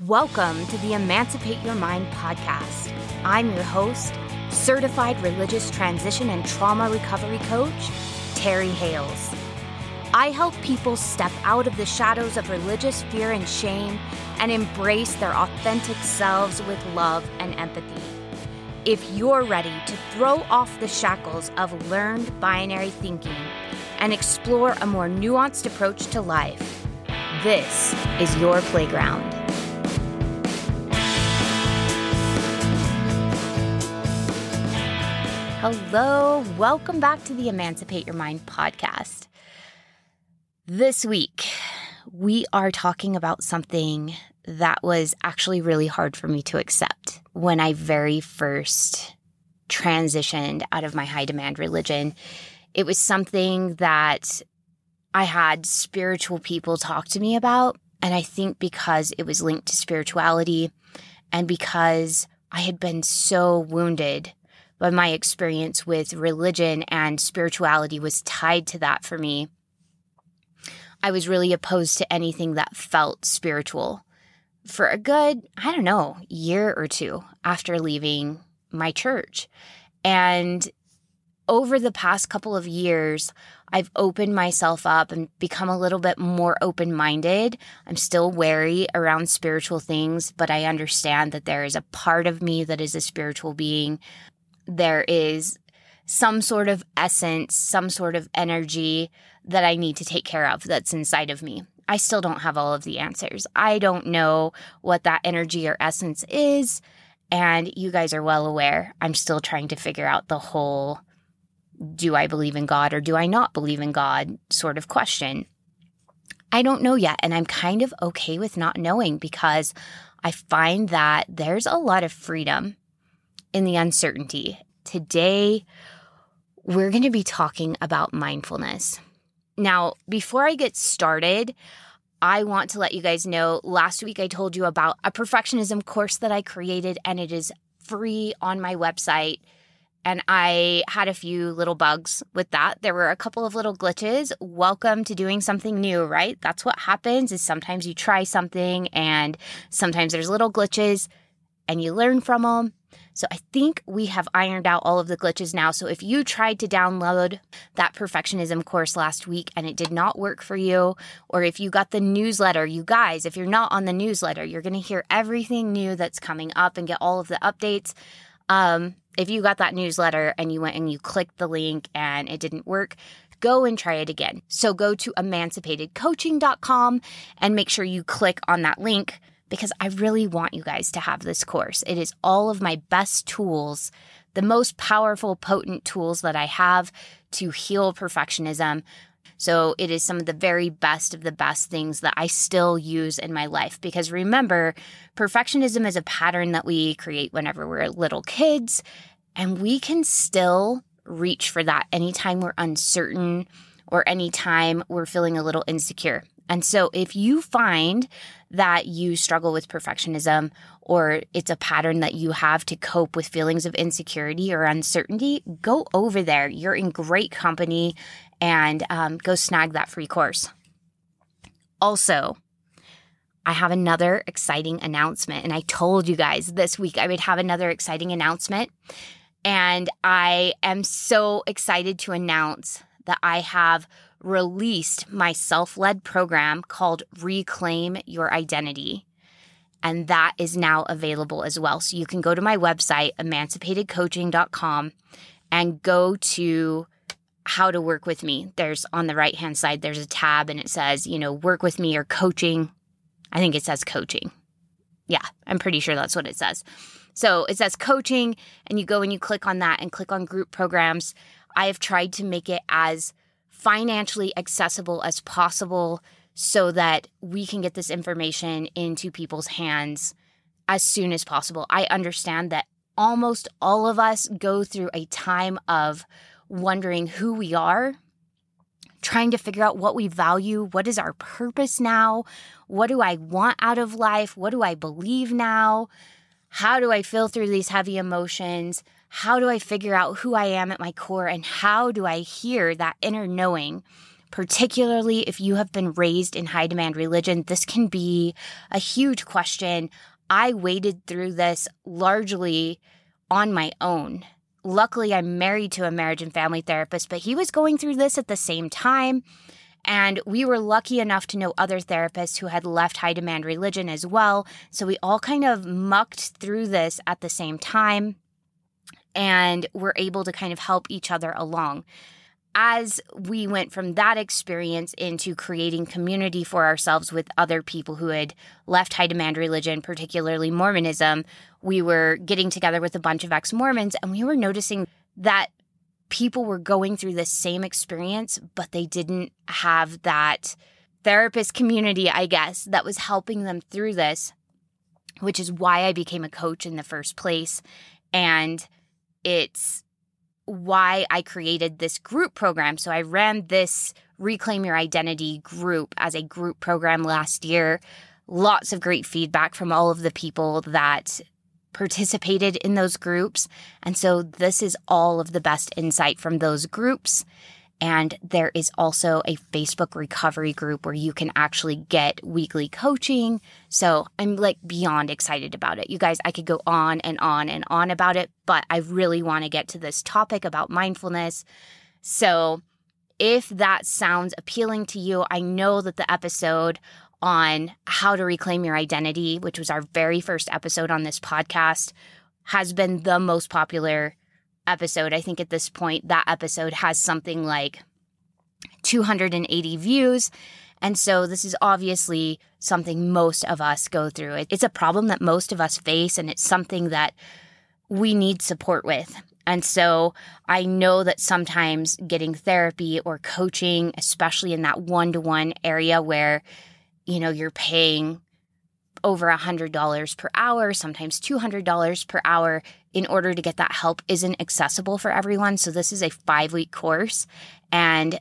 Welcome to the Emancipate Your Mind podcast. I'm your host, certified religious transition and trauma recovery coach, Terry Hales. I help people step out of the shadows of religious fear and shame and embrace their authentic selves with love and empathy. If you're ready to throw off the shackles of learned binary thinking and explore a more nuanced approach to life, this is your playground. Hello, welcome back to the Emancipate Your Mind podcast. This week, we are talking about something that was actually really hard for me to accept when I very first transitioned out of my high demand religion. It was something that I had spiritual people talk to me about, and I think because it was linked to spirituality and because I had been so wounded by my experience with religion and spirituality was tied to that for me, I was really opposed to anything that felt spiritual for a good, year or two after leaving my church. And over the past couple of years, I've opened myself up and become a little bit more open-minded. I'm still wary around spiritual things, but I understand that there is a part of me that is a spiritual being. There is some sort of essence, some sort of energy that I need to take care of that's inside of me. I still don't have all of the answers. I don't know what that energy or essence is, and you guys are well aware. I'm still trying to figure out the whole, do I believe in God or do I not believe in God sort of question. I don't know yet, and I'm kind of okay with not knowing because I find that there's a lot of freedom in the uncertainty. Today, we're going to be talking about mindfulness. Now, before I get started, I want to let you guys know, last week I told you about a perfectionism course that I created, and it is free on my website. And I had a few little bugs with that. There were a couple of little glitches. Welcome to doing something new, right? That's what happens is sometimes you try something and sometimes there's little glitches and you learn from them. So I think we have ironed out all of the glitches now. So if you tried to download that perfectionism course last week and it did not work for you, or if you got the newsletter, you guys, if you're not on the newsletter, you're going to hear everything new that's coming up and get all of the updates. If you got that newsletter and you went and you clicked the link and it didn't work, go and try it again. So go to emancipatedcoaching.com and make sure you click on that link, because I really want you guys to have this course. It is all of my best tools, the most powerful, potent tools that I have to heal perfectionism. So it is some of the very best of the best things that I still use in my life. Because remember, perfectionism is a pattern that we create whenever we're little kids, and we can still reach for that anytime we're uncertain or anytime we're feeling a little insecure. And so if you find that you struggle with perfectionism, or it's a pattern that you have to cope with feelings of insecurity or uncertainty, go over there. You're in great company, and go snag that free course. Also, I have another exciting announcement, and I told you guys this week I would have another exciting announcement, and I am so excited to announce that I have released my self-led program called Reclaim Your Identity. And that is now available as well. So you can go to my website, emancipatedcoaching.com, and go to how to work with me. There's on the right-hand side, there's a tab and it says, work with me or coaching. I think it says coaching. Yeah, I'm pretty sure that's what it says. So it says coaching, and you go and you click on that and click on group programs. I have tried to make it as financially accessible as possible so that we can get this information into people's hands as soon as possible. I understand that almost all of us go through a time of wondering who we are, trying to figure out what we value. What is our purpose now? What do I want out of life? What do I believe now? How do I feel through these heavy emotions? How do I figure out who I am at my core? And how do I hear that inner knowing? Particularly if you have been raised in high demand religion, this can be a huge question. I waded through this largely on my own. Luckily, I'm married to a marriage and family therapist, but he was going through this at the same time. And we were lucky enough to know other therapists who had left high demand religion as well. So we all kind of mucked through this at the same time and were able to kind of help each other along. As we went from that experience into creating community for ourselves with other people who had left high demand religion, particularly Mormonism, we were getting together with a bunch of ex-Mormons, and we were noticing that people were going through this same experience, but they didn't have that therapist community, I guess, that was helping them through this, which is why I became a coach in the first place. And it's why I created this group program. So I ran this Reclaim Your Identity group as a group program last year. Lots of great feedback from all of the people that participated in those groups. And so this is all of the best insight from those groups. And there is also a Facebook recovery group where you can actually get weekly coaching. So I'm like beyond excited about it. You guys, I could go on and on and on about it, but I really want to get to this topic about mindfulness. So if that sounds appealing to you, I know that the episode on how to reclaim your identity, which was our very first episode on this podcast, has been the most popular episode. I think at this point, that episode has something like 280 views. And so this is obviously something most of us go through. It's a problem that most of us face, and it's something that we need support with. And so I know that sometimes getting therapy or coaching, especially in that one-to-one area where, you know, you're paying over $100 per hour, sometimes $200 per hour in order to get that help, isn't accessible for everyone. So this is a 5-week course, and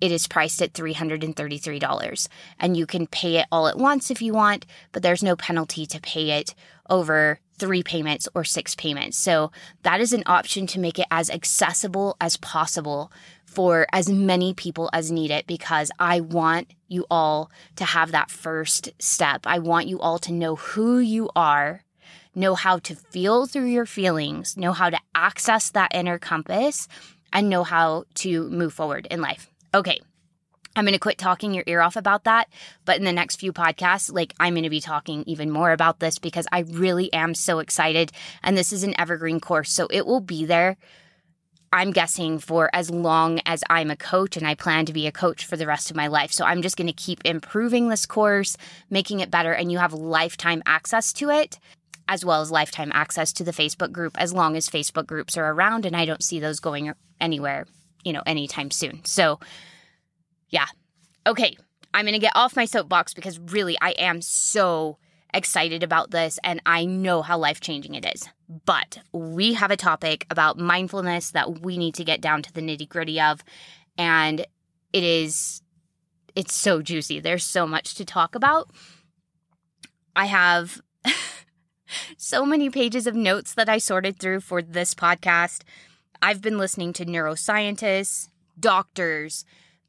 it is priced at $333. And you can pay it all at once if you want, but there's no penalty to pay it over 3 payments or 6 payments. So that is an option to make it as accessible as possible for as many people as need it, because I want you all to have that first step. I want you all to know who you are, know how to feel through your feelings, know how to access that inner compass, and know how to move forward in life. Okay, I'm going to quit talking your ear off about that, but in the next few podcasts, I'm going to be talking even more about this because I really am so excited, and this is an evergreen course, so it will be there, I'm guessing, for as long as I'm a coach, and I plan to be a coach for the rest of my life. So I'm just going to keep improving this course, making it better, and you have lifetime access to it, as well as lifetime access to the Facebook group, as long as Facebook groups are around, and I don't see those going anywhere, anytime soon. So yeah. Okay. I'm going to get off my soapbox because really I am so excited about this, and I know how life-changing it is. But we have a topic about mindfulness that we need to get down to the nitty-gritty of, and it's so juicy. There's so much to talk about. I have so many pages of notes that I sorted through for this podcast. I've been listening to neuroscientists, doctors,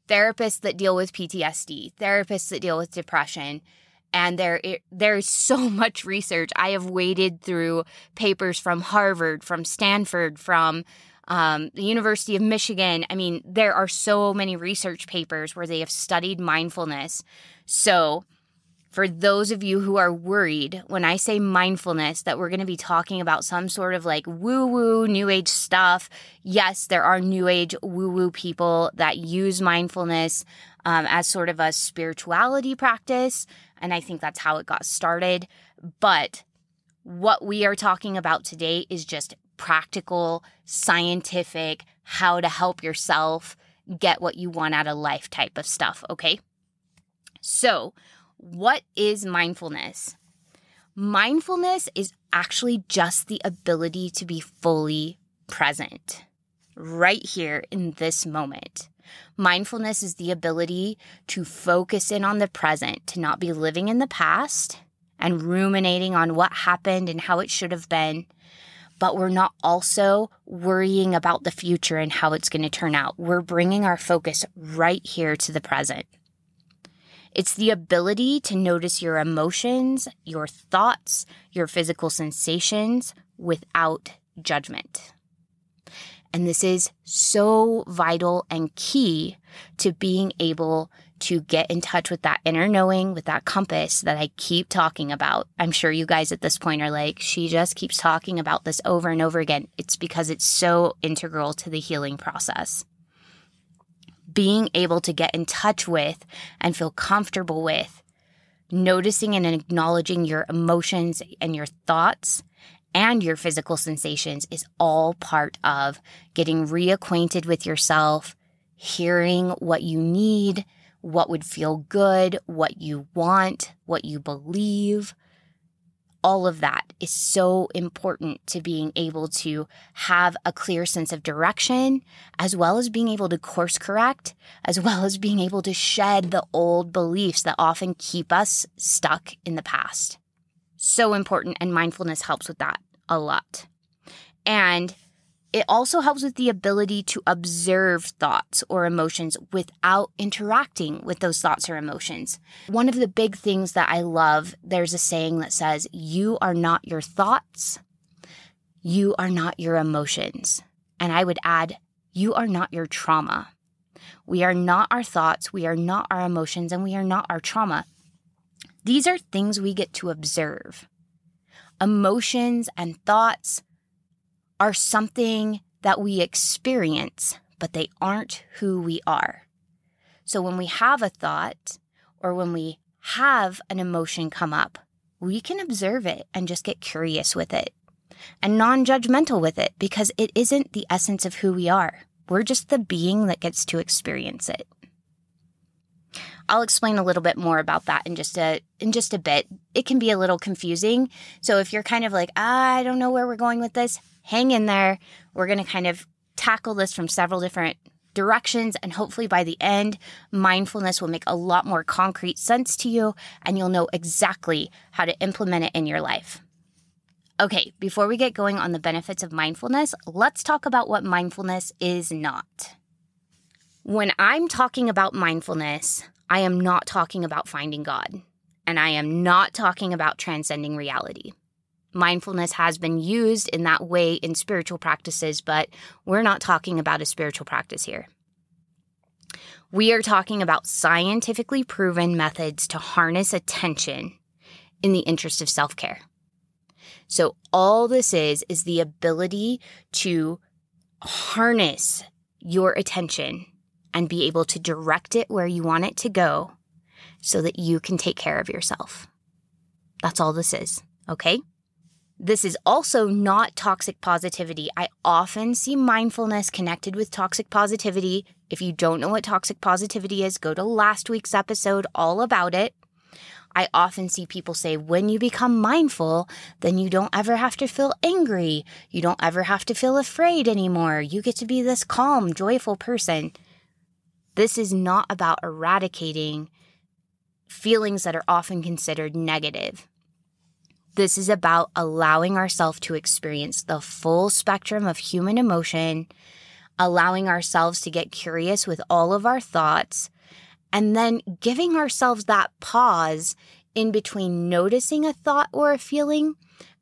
therapists that deal with PTSD, therapists that deal with depression, and there is so much research. I have waded through papers from Harvard, from Stanford, from the University of Michigan. I mean, there are so many research papers where they have studied mindfulness. So for those of you who are worried, when I say mindfulness, that we're going to be talking about some sort of woo-woo, new age stuff, yes, there are new age woo-woo people that use mindfulness as sort of a spirituality practice, and I think that's how it got started. But what we are talking about today is just practical, scientific, how to help yourself get what you want out of life type of stuff, okay? So what is mindfulness? Mindfulness is actually just the ability to be fully present right here in this moment. Mindfulness is the ability to focus in on the present, to not be living in the past and ruminating on what happened and how it should have been, but we're not also worrying about the future and how it's going to turn out. We're bringing our focus right here to the present. It's the ability to notice your emotions, your thoughts, your physical sensations without judgment. And this is so vital and key to being able to get in touch with that inner knowing, with that compass that I keep talking about. I'm sure you guys at this point are like, she just keeps talking about this over and over again. It's because it's so integral to the healing process. Being able to get in touch with and feel comfortable with noticing and acknowledging your emotions and your thoughts and your physical sensations is all part of getting reacquainted with yourself, hearing what you need, what would feel good, what you want, what you believe. All of that is so important to being able to have a clear sense of direction, as well as being able to course correct, as well as being able to shed the old beliefs that often keep us stuck in the past. So important, and mindfulness helps with that a lot. And it also helps with the ability to observe thoughts or emotions without interacting with those thoughts or emotions. One of the big things that I love, there's a saying that says, you are not your thoughts, you are not your emotions. And I would add, you are not your trauma. We are not our thoughts, we are not our emotions, and we are not our trauma. These are things we get to observe. Emotions and thoughts are something that we experience, but they aren't who we are. So when we have a thought or when we have an emotion come up, we can observe it and just get curious with it and non-judgmental with it, because it isn't the essence of who we are. We're just the being that gets to experience it. I'll explain a little bit more about that in just a bit. It can be a little confusing. So if you're kind of like, I don't know where we're going with this, hang in there. We're going to kind of tackle this from several different directions. And hopefully by the end, mindfulness will make a lot more concrete sense to you, and you'll know exactly how to implement it in your life. Okay, before we get going on the benefits of mindfulness, let's talk about what mindfulness is not. When I'm talking about mindfulness, I am not talking about finding God, and I am not talking about transcending reality. Mindfulness has been used in that way in spiritual practices, but we're not talking about a spiritual practice here. We are talking about scientifically proven methods to harness attention in the interest of self-care. So all this is the ability to harness your attention and be able to direct it where you want it to go so that you can take care of yourself. That's all this is, okay? This is also not toxic positivity. I often see mindfulness connected with toxic positivity. If you don't know what toxic positivity is, go to last week's episode all about it. I often see people say, when you become mindful, then you don't ever have to feel angry. You don't ever have to feel afraid anymore. You get to be this calm, joyful person. This is not about eradicating feelings that are often considered negative. This is about allowing ourselves to experience the full spectrum of human emotion, allowing ourselves to get curious with all of our thoughts, and then giving ourselves that pause in between noticing a thought or a feeling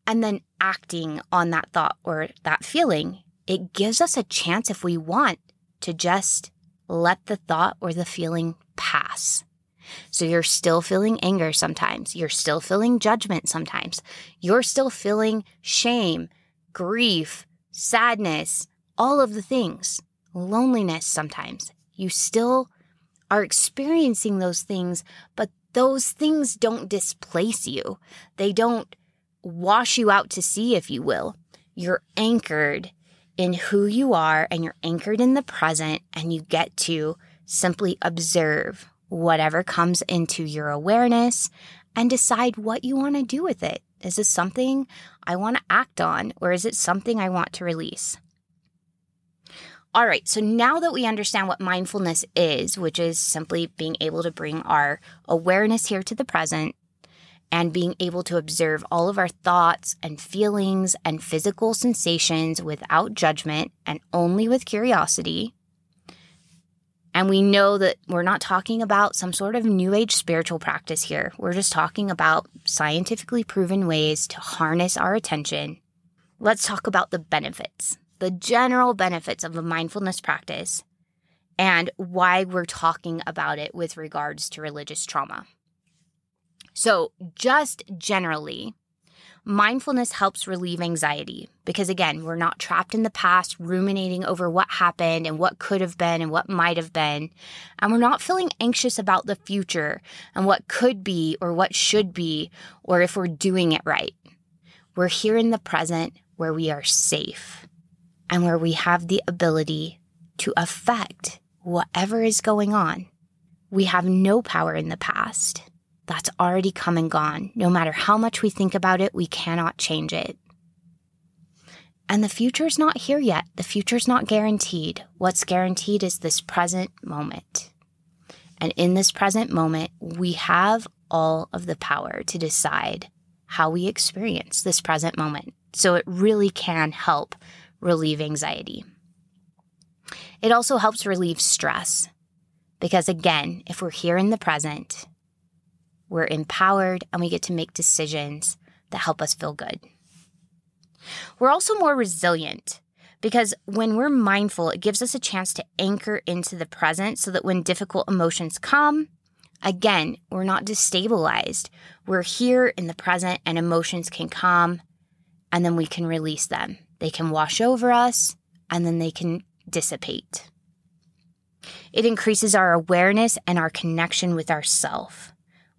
and then acting on that thought or that feeling. It gives us a chance, if we want, to just let the thought or the feeling pass. So you're still feeling anger sometimes. You're still feeling judgment sometimes. You're still feeling shame, grief, sadness, all of the things, loneliness sometimes. You still are experiencing those things, but those things don't displace you. They don't wash you out to sea, if you will. You're anchored in who you are, and you're anchored in the present, and you get to simply observe whatever comes into your awareness and decide what you want to do with it. Is this something I want to act on, or is it something I want to release? All right, so now that we understand what mindfulness is, which is simply being able to bring our awareness here to the present and being able to observe all of our thoughts and feelings and physical sensations without judgment and only with curiosity. And we know that we're not talking about some sort of new age spiritual practice here. We're just talking about scientifically proven ways to harness our attention. Let's talk about the benefits, the general benefits of a mindfulness practice, and why we're talking about it with regards to religious trauma. So just generally, mindfulness helps relieve anxiety because, again, we're not trapped in the past, ruminating over what happened and what could have been and what might have been. And we're not feeling anxious about the future and what could be or what should be or if we're doing it right. We're here in the present where we are safe and where we have the ability to affect whatever is going on. We have no power in the past. That's already come and gone. No matter how much we think about it, we cannot change it. And the future's not here yet. The future's not guaranteed. What's guaranteed is this present moment. And in this present moment, we have all of the power to decide how we experience this present moment. So it really can help relieve anxiety. It also helps relieve stress. Because again, if we're here in the present, we're empowered and we get to make decisions that help us feel good. We're also more resilient because when we're mindful, it gives us a chance to anchor into the present so that when difficult emotions come, again, we're not destabilized. We're here in the present and emotions can come and then we can release them. They can wash over us and then they can dissipate. It increases our awareness and our connection with ourself.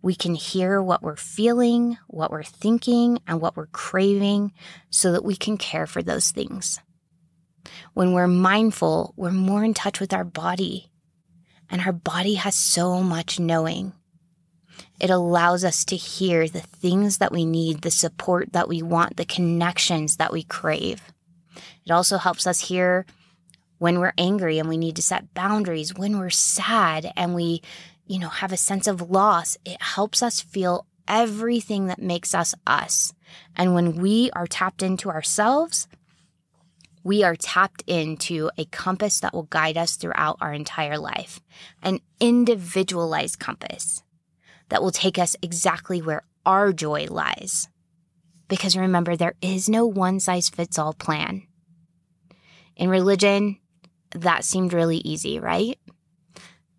We can hear what we're feeling, what we're thinking, and what we're craving so that we can care for those things. When we're mindful, we're more in touch with our body, and our body has so much knowing. It allows us to hear the things that we need, the support that we want, the connections that we crave. It also helps us hear when we're angry and we need to set boundaries, when we're sad and we have a sense of loss. It helps us feel everything that makes us us. And when we are tapped into ourselves, we are tapped into a compass that will guide us throughout our entire life, an individualized compass that will take us exactly where our joy lies. Because remember, there is no one-size-fits-all plan. In religion, that seemed really easy, right?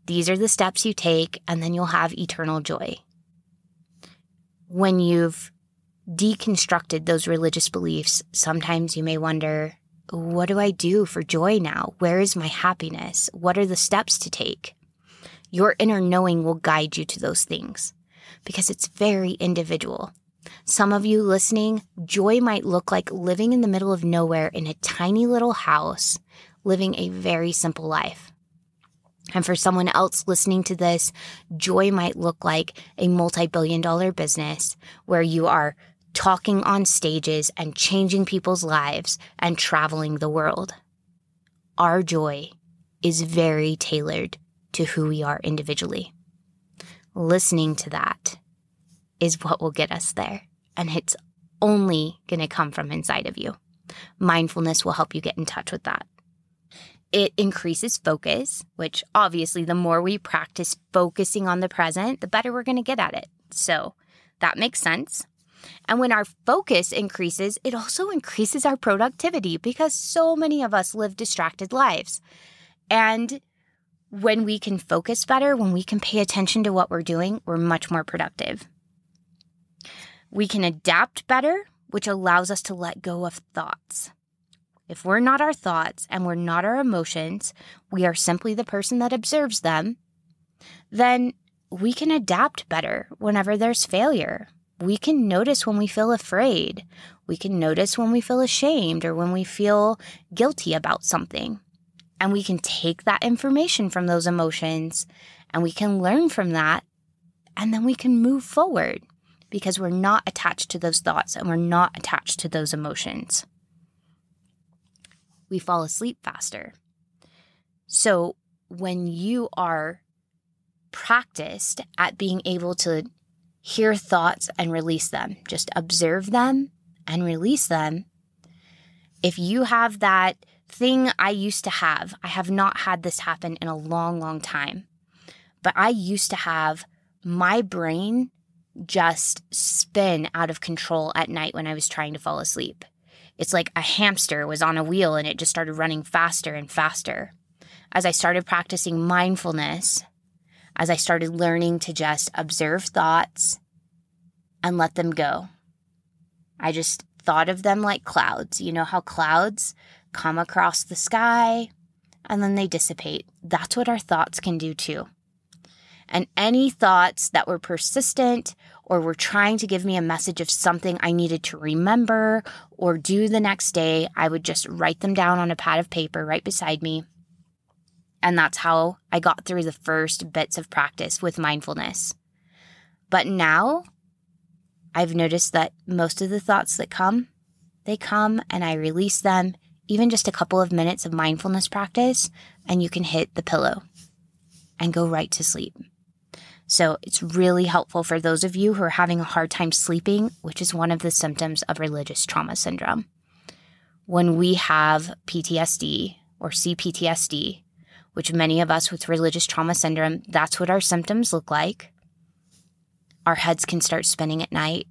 These are the steps you take, and then you'll have eternal joy. When you've deconstructed those religious beliefs, sometimes you may wonder, what do I do for joy now? Where is my happiness? What are the steps to take? Your inner knowing will guide you to those things because it's very individual. Some of you listening, joy might look like living in the middle of nowhere in a tiny little house, living a very simple life. And for someone else listening to this, joy might look like a multi-billion-dollar business where you are talking on stages and changing people's lives and traveling the world. Our joy is very tailored to who we are individually. Listening to that is what will get us there. And it's only going to come from inside of you. Mindfulness will help you get in touch with that. It increases focus, which obviously the more we practice focusing on the present, the better we're going to get at it. So that makes sense. And when our focus increases, it also increases our productivity because so many of us live distracted lives. And when we can focus better, when we can pay attention to what we're doing, we're much more productive. We can adapt better, which allows us to let go of thoughts. If we're not our thoughts and we're not our emotions, we are simply the person that observes them, then we can adapt better whenever there's failure. We can notice when we feel afraid. We can notice when we feel ashamed or when we feel guilty about something. And we can take that information from those emotions and we can learn from that and then we can move forward because we're not attached to those thoughts and we're not attached to those emotions. We fall asleep faster. So when you are practiced at being able to hear thoughts and release them, just observe them and release them. If you have that thing I used to have, I have not had this happen in a long, long time, but I used to have my brain just spin out of control at night when I was trying to fall asleep. It's like a hamster was on a wheel and it just started running faster and faster. As I started practicing mindfulness, as I started learning to just observe thoughts and let them go, I just thought of them like clouds. You know how clouds come across the sky and then they dissipate? That's what our thoughts can do too. And any thoughts that were persistent or were trying to give me a message of something I needed to remember or do the next day, I would just write them down on a pad of paper right beside me. And that's how I got through the first bits of practice with mindfulness. But now I've noticed that most of the thoughts that come, they come and I release them. Even just a couple of minutes of mindfulness practice, and you can hit the pillow and go right to sleep. So it's really helpful for those of you who are having a hard time sleeping, which is one of the symptoms of religious trauma syndrome. When we have PTSD or CPTSD, which many of us with religious trauma syndrome, that's what our symptoms look like. Our heads can start spinning at night.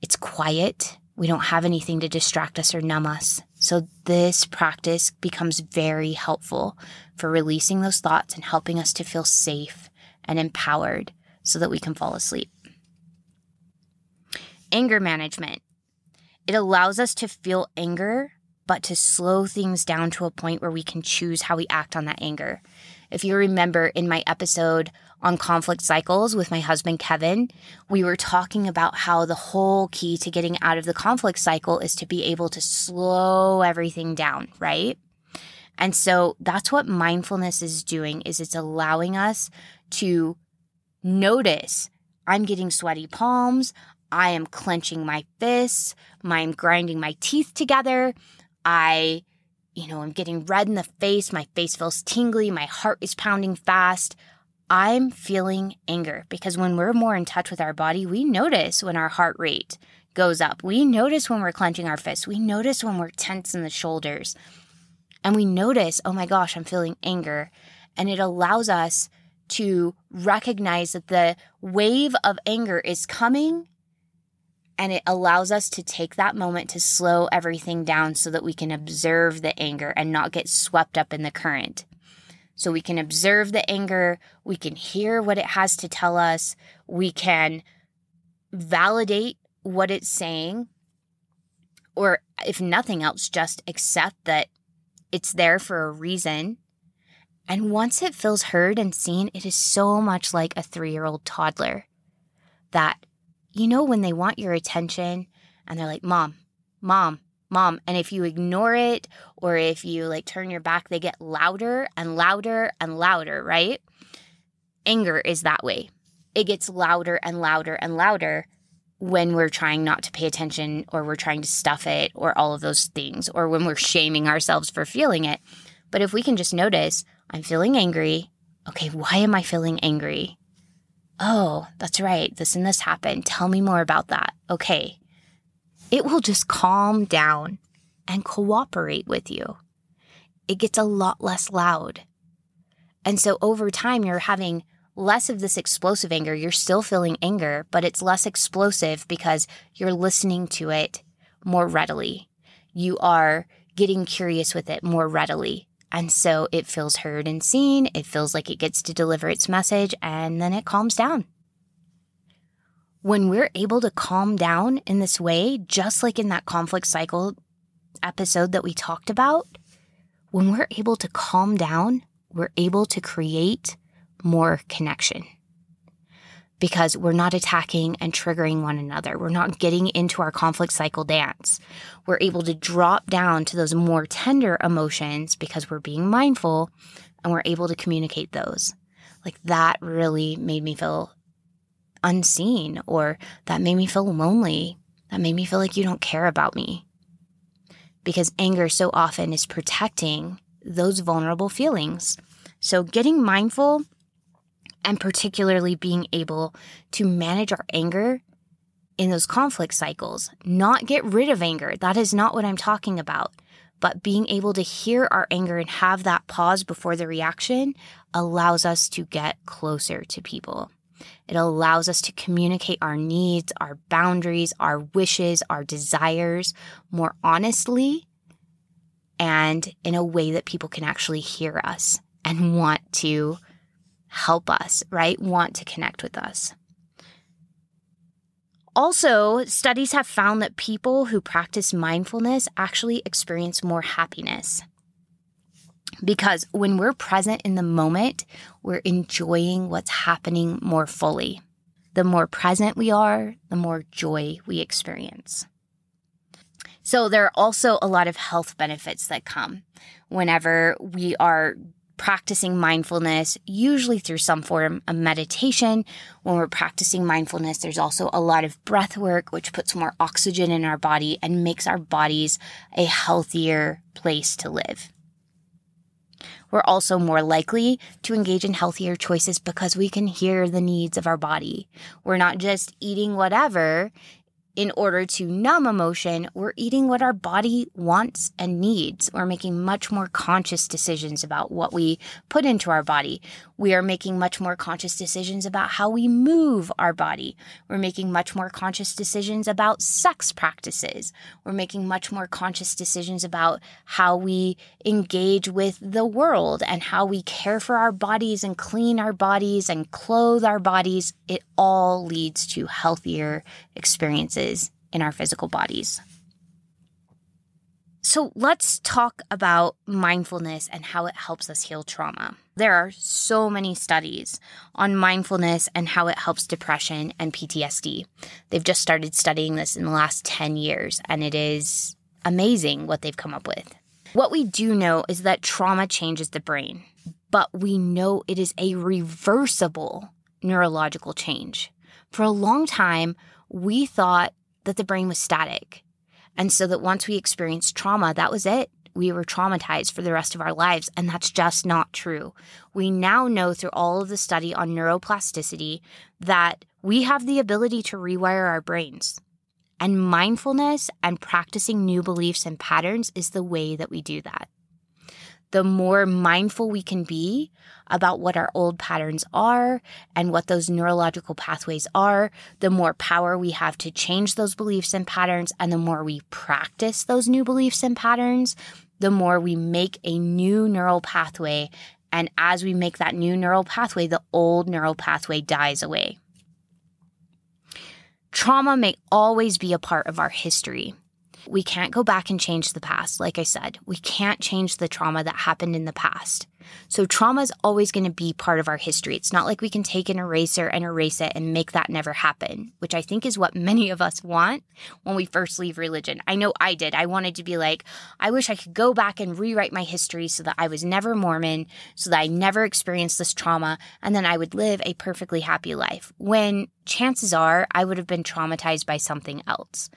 It's quiet. We don't have anything to distract us or numb us. So this practice becomes very helpful for releasing those thoughts and helping us to feel safe and empowered so that we can fall asleep. Anger management. It allows us to feel anger, but to slow things down to a point where we can choose how we act on that anger. If you remember in my episode on conflict cycles with my husband, Kevin, we were talking about how the whole key to getting out of the conflict cycle is to be able to slow everything down, right? And so that's what mindfulness is doing, is it's allowing us to notice, I'm getting sweaty palms, I am clenching my fists, I'm grinding my teeth together, I'm getting red in the face, my face feels tingly, my heart is pounding fast. I'm feeling anger because when we're more in touch with our body, we notice when our heart rate goes up. We notice when we're clenching our fists. We notice when we're tense in the shoulders. And we notice, oh my gosh, I'm feeling anger. And it allows us to recognize that the wave of anger is coming. And it allows us to take that moment to slow everything down so that we can observe the anger and not get swept up in the current. So we can observe the anger, we can hear what it has to tell us, we can validate what it's saying, or if nothing else, just accept that it's there for a reason. And once it feels heard and seen, it is so much like a 3-year-old toddler that, when they want your attention and they're like, Mom, Mom, Mom. And if you ignore it or if you turn your back, they get louder and louder and louder, right? Anger is that way. It gets louder and louder and louder when we're trying not to pay attention or we're trying to stuff it or all of those things, or when we're shaming ourselves for feeling it. But if we can just notice, I'm feeling angry. Okay, why am I feeling angry? Oh, that's right. This and this happened. Tell me more about that. Okay. It will just calm down and cooperate with you. It gets a lot less loud. And so over time, you're having less of this explosive anger. You're still feeling anger, but it's less explosive because you're listening to it more readily. You are getting curious with it more readily. And so it feels heard and seen. It feels like it gets to deliver its message, and then it calms down. When we're able to calm down in this way, just like in that conflict cycle episode that we talked about, when we're able to calm down, we're able to create more connection. Because we're not attacking and triggering one another. We're not getting into our conflict cycle dance. We're able to drop down to those more tender emotions because we're being mindful and we're able to communicate those. That really made me feel unseen, or that made me feel lonely. That made me feel like you don't care about me. Because anger so often is protecting those vulnerable feelings. So getting mindful, and particularly being able to manage our anger in those conflict cycles, not get rid of anger. That is not what I'm talking about. But being able to hear our anger and have that pause before the reaction allows us to get closer to people. It allows us to communicate our needs, our boundaries, our wishes, our desires more honestly and in a way that people can actually hear us and want to help us, right? Want to connect with us. Also, studies have found that people who practice mindfulness actually experience more happiness. Because when we're present in the moment, we're enjoying what's happening more fully. The more present we are, the more joy we experience. So there are also a lot of health benefits that come whenever we are practicing mindfulness, usually through some form of meditation. When we're practicing mindfulness, there's also a lot of breath work, which puts more oxygen in our body and makes our bodies a healthier place to live. We're also more likely to engage in healthier choices because we can hear the needs of our body. We're not just eating whatever in order to numb emotion. We're eating what our body wants and needs. We're making much more conscious decisions about what we put into our body. We are making much more conscious decisions about how we move our body. We're making much more conscious decisions about sex practices. We're making much more conscious decisions about how we engage with the world and how we care for our bodies and clean our bodies and clothe our bodies. It all leads to healthier experiences in our physical bodies. So let's talk about mindfulness and how it helps us heal trauma. There are so many studies on mindfulness and how it helps depression and PTSD. They've just started studying this in the last 10 years, and it is amazing what they've come up with. What we do know is that trauma changes the brain, but we know it is a reversible neurological change. For a long time, we thought that the brain was static. And so that once we experienced trauma, that was it. We were traumatized for the rest of our lives. And that's just not true. We now know through all of the study on neuroplasticity that we have the ability to rewire our brains. And mindfulness and practicing new beliefs and patterns is the way that we do that. The more mindful we can be about what our old patterns are and what those neurological pathways are, the more power we have to change those beliefs and patterns, and the more we practice those new beliefs and patterns, the more we make a new neural pathway. And as we make that new neural pathway, the old neural pathway dies away. Trauma may always be a part of our history. We can't go back and change the past. Like I said, we can't change the trauma that happened in the past. So trauma is always going to be part of our history. It's not like we can take an eraser and erase it and make that never happen, which I think is what many of us want when we first leave religion. I know I did. I wanted to be like, I wish I could go back and rewrite my history so that I was never Mormon, so that I never experienced this trauma, and then I would live a perfectly happy life, when chances are I would have been traumatized by something else.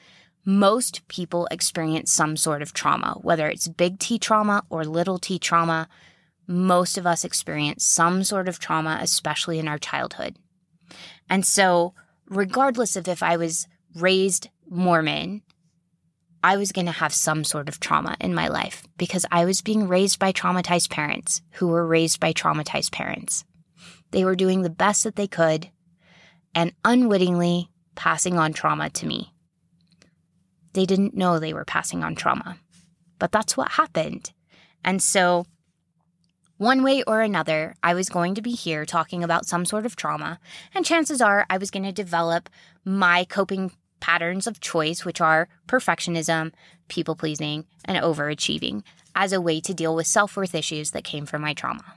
Most people experience some sort of trauma, whether it's big T trauma or little t trauma. Most of us experience some sort of trauma, especially in our childhood. And so regardless of if I was raised Mormon, I was going to have some sort of trauma in my life because I was being raised by traumatized parents who were raised by traumatized parents. They were doing the best that they could and unwittingly passing on trauma to me. They didn't know they were passing on trauma, but that's what happened. And so one way or another, I was going to be here talking about some sort of trauma, and chances are I was going to develop my coping patterns of choice, which are perfectionism, people-pleasing, and overachieving, as a way to deal with self-worth issues that came from my trauma.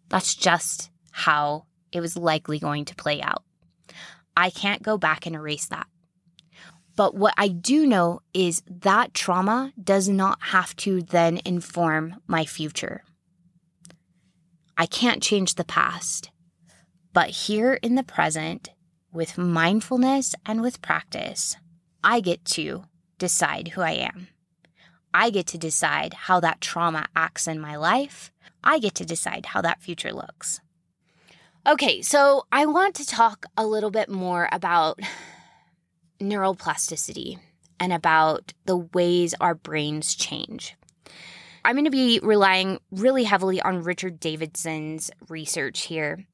That's just how it was likely going to play out. I can't go back and erase that. But what I do know is that trauma does not have to then inform my future. I can't change the past, but here in the present, with mindfulness and with practice, I get to decide who I am. I get to decide how that trauma acts in my life. I get to decide how that future looks. Okay, so I want to talk a little bit more about neuroplasticity and about the ways our brains change. I'm going to be relying really heavily on Richard Davidson's research here.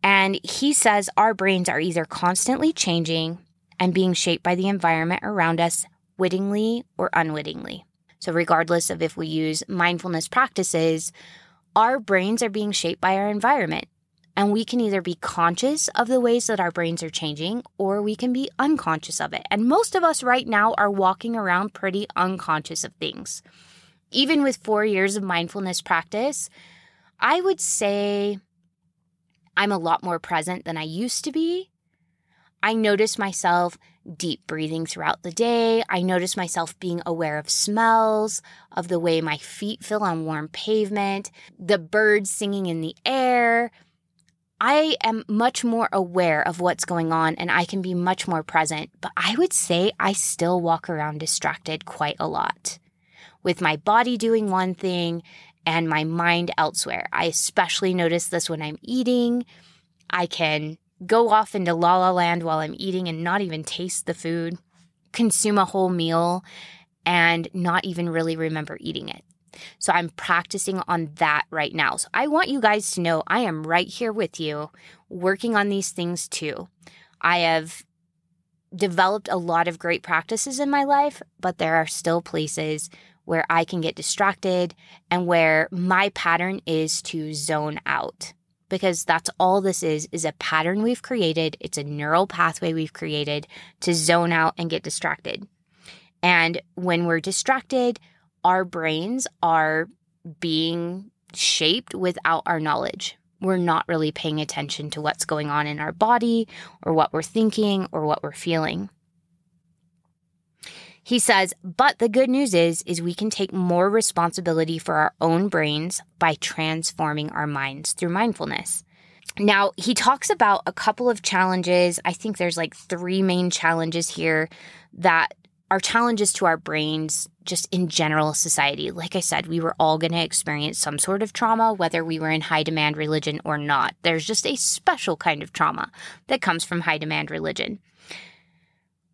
And he says our brains are either constantly changing and being shaped by the environment around us wittingly or unwittingly. So regardless of if we use mindfulness practices, our brains are being shaped by our environment. And we can either be conscious of the ways that our brains are changing, or we can be unconscious of it. And most of us right now are walking around pretty unconscious of things. Even with 4 years of mindfulness practice, I would say I'm a lot more present than I used to be. I notice myself deep breathing throughout the day. I notice myself being aware of smells, of the way my feet feel on warm pavement, the birds singing in the air. I am much more aware of what's going on, and I can be much more present. But I would say I still walk around distracted quite a lot, with my body doing one thing and my mind elsewhere. I especially notice this when I'm eating. I can go off into la la land while I'm eating and not even taste the food, consume a whole meal, and not even really remember eating it. So I'm practicing on that right now. So I want you guys to know I am right here with you, working on these things too. I have developed a lot of great practices in my life, but there are still places where I can get distracted and where my pattern is to zone out. Because that's all this is a pattern we've created. It's a neural pathway we've created to zone out and get distracted. And when we're distracted, our brains are being shaped without our knowledge. We're not really paying attention to what's going on in our body or what we're thinking or what we're feeling. He says, but the good news is we can take more responsibility for our own brains by transforming our minds through mindfulness. Now, he talks about a couple of challenges. I think there's like 3 main challenges here that are challenges to our brains just in general society. Like I said, we were all going to experience some sort of trauma, whether we were in high demand religion or not. There's just a special kind of trauma that comes from high demand religion.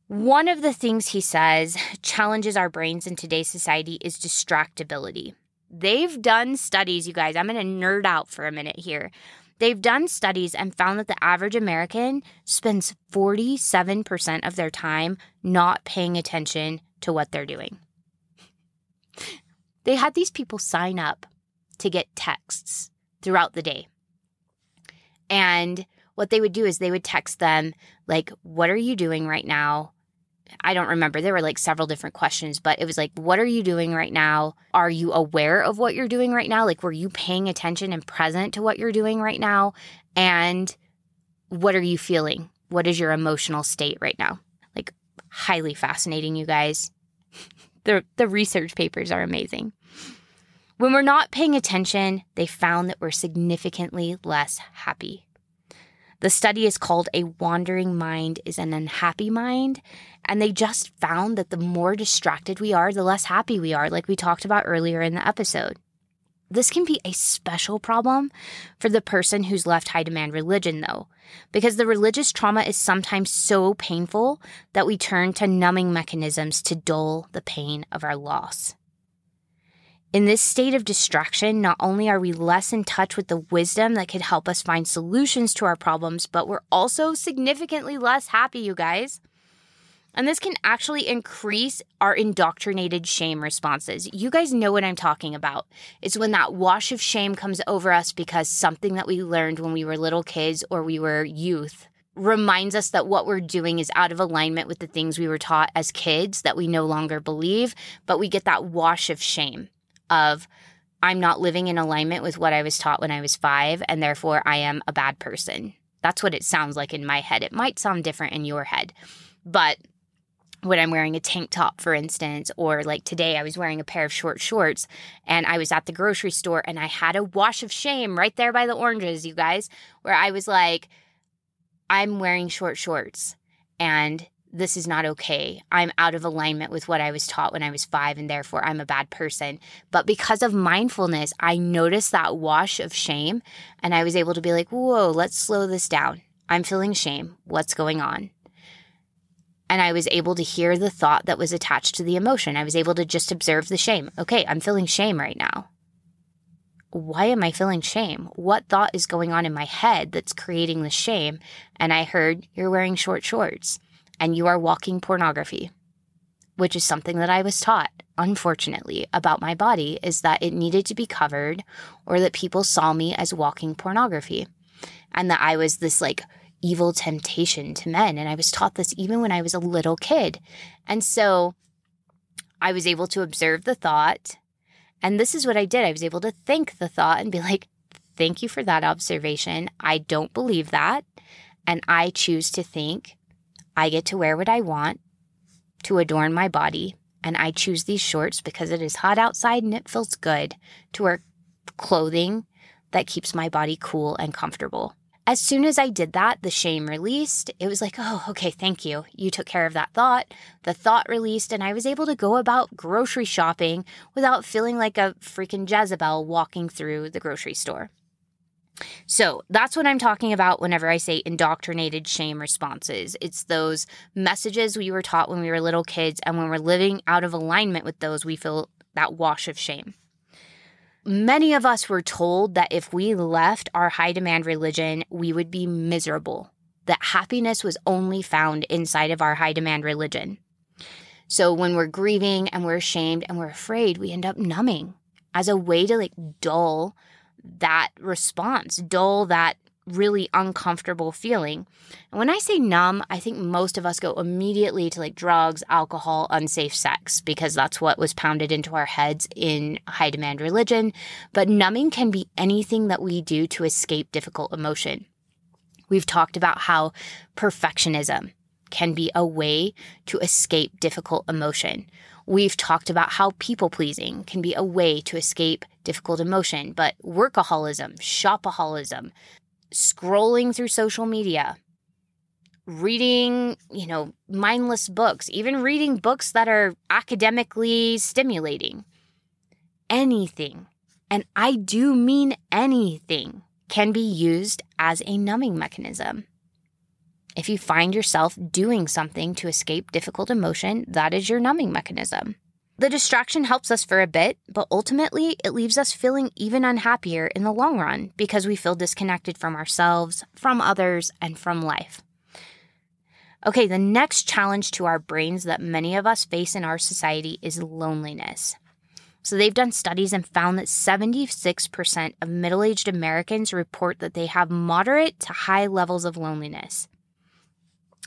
One of the things he says challenges our brains in today's society is distractibility. They've done studies, you guys. I'm going to nerd out for a minute here. They've done studies and found that the average American spends 47% of their time not paying attention to what they're doing. They had these people sign up to get texts throughout the day. And what they would do is they would text them like, what are you doing right now? I don't remember. There were like several different questions, but it was like, what are you doing right now? Are you aware of what you're doing right now? Like, were you paying attention and present to what you're doing right now? And what are you feeling? What is your emotional state right now? Like, highly fascinating, you guys. The research papers are amazing. When we're not paying attention, they found that we're significantly less happy. The study is called A Wandering Mind is an Unhappy Mind, and they just found that the more distracted we are, the less happy we are, like we talked about earlier in the episode. This can be a special problem for the person who's left high-demand religion, though, because the religious trauma is sometimes so painful that we turn to numbing mechanisms to dull the pain of our loss. In this state of distraction, not only are we less in touch with the wisdom that could help us find solutions to our problems, but we're also significantly less happy, you guys. And this can actually increase our indoctrinated shame responses. You guys know what I'm talking about. It's when that wash of shame comes over us because something that we learned when we were little kids or we were youth reminds us that what we're doing is out of alignment with the things we were taught as kids that we no longer believe, but we get that wash of shame of I'm not living in alignment with what I was taught when I was 5, and therefore I am a bad person. That's what it sounds like in my head. It might sound different in your head, but when I'm wearing a tank top, for instance, or like today I was wearing a pair of short shorts and I was at the grocery store and I had a wash of shame right there by the oranges, you guys, where I was like, I'm wearing short shorts and this is not okay. I'm out of alignment with what I was taught when I was 5, and therefore I'm a bad person. But because of mindfulness, I noticed that wash of shame, and I was able to be like, whoa, let's slow this down. I'm feeling shame. What's going on? And I was able to hear the thought that was attached to the emotion. I was able to just observe the shame. Okay, I'm feeling shame right now. Why am I feeling shame? What thought is going on in my head that's creating the shame? And I heard, you're wearing short shorts and you are walking pornography, which is something that I was taught, unfortunately, about my body, is that it needed to be covered or that people saw me as walking pornography and that I was this like evil temptation to men. And I was taught this even when I was a little kid. And so I was able to observe the thought. And this is what I did. I was able to think the thought and be like, thank you for that observation. I don't believe that. And I choose to think I get to wear what I want to adorn my body. And I choose these shorts because it is hot outside and it feels good to wear clothing that keeps my body cool and comfortable. As soon as I did that, the shame released. It was like, oh, okay, thank you. You took care of that thought. The thought released, and I was able to go about grocery shopping without feeling like a freaking Jezebel walking through the grocery store. So that's what I'm talking about whenever I say indoctrinated shame responses. It's those messages we were taught when we were little kids, and when we're living out of alignment with those, we feel that wash of shame. Many of us were told that if we left our high-demand religion, we would be miserable, that happiness was only found inside of our high-demand religion. So when we're grieving and we're ashamed and we're afraid, we end up numbing as a way to like dull that response, dull that really uncomfortable feeling. And when I say numb, I think most of us go immediately to like drugs, alcohol, unsafe sex, because that's what was pounded into our heads in high demand religion. But numbing can be anything that we do to escape difficult emotion. We've talked about how perfectionism can be a way to escape difficult emotion. We've talked about how people-pleasing can be a way to escape difficult emotion, but workaholism, shopaholism, scrolling through social media, reading, mindless books, even reading books that are academically stimulating. Anything, and I do mean anything, can be used as a numbing mechanism. If you find yourself doing something to escape difficult emotion, that is your numbing mechanism. The distraction helps us for a bit, but ultimately it leaves us feeling even unhappier in the long run because we feel disconnected from ourselves, from others, and from life. Okay, the next challenge to our brains that many of us face in our society is loneliness. So they've done studies and found that 76% of middle-aged Americans report that they have moderate to high levels of loneliness.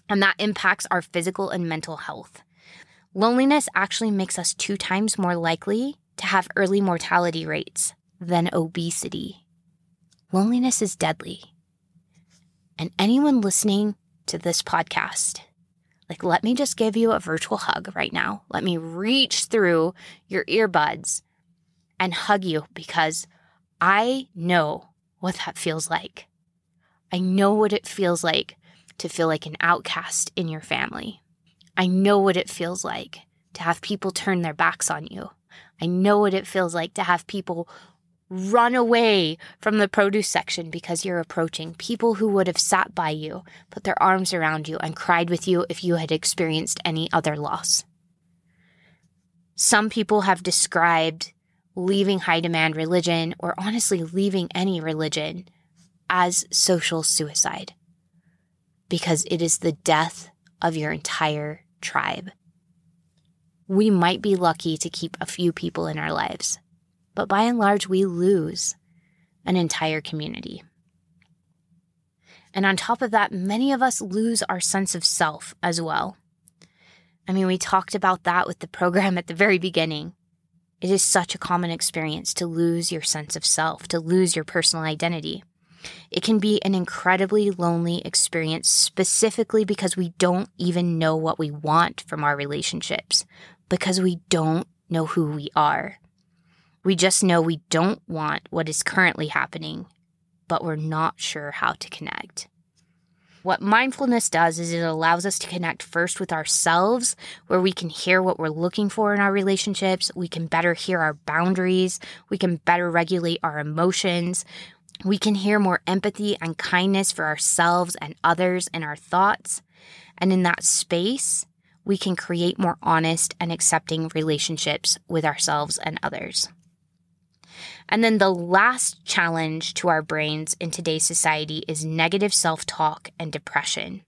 And that impacts our physical and mental health. Loneliness actually makes us 2 times more likely to have early mortality rates than obesity. Loneliness is deadly. And anyone listening to this podcast, let me just give you a virtual hug right now. Let me reach through your earbuds and hug you because I know what that feels like. I know what it feels like to feel like an outcast in your family. I know what it feels like to have people turn their backs on you. I know what it feels like to have people run away from the produce section because you're approaching. People who would have sat by you, put their arms around you, and cried with you if you had experienced any other loss. Some people have described leaving high-demand religion, or honestly leaving any religion, as social suicide because it is the death of your entire tribe. We might be lucky to keep a few people in our lives, but by and large, we lose an entire community. And on top of that, many of us lose our sense of self as well. We talked about that with the program at the very beginning. It is such a common experience to lose your sense of self, to lose your personal identity. It can be an incredibly lonely experience, specifically because we don't even know what we want from our relationships, because we don't know who we are. We just know we don't want what is currently happening, but we're not sure how to connect. What mindfulness does is it allows us to connect first with ourselves, where we can hear what we're looking for in our relationships. We can better hear our boundaries. We can better regulate our emotions. We can hear more empathy and kindness for ourselves and others and our thoughts. And in that space, we can create more honest and accepting relationships with ourselves and others. And then the last challenge to our brains in today's society is negative self-talk and depression.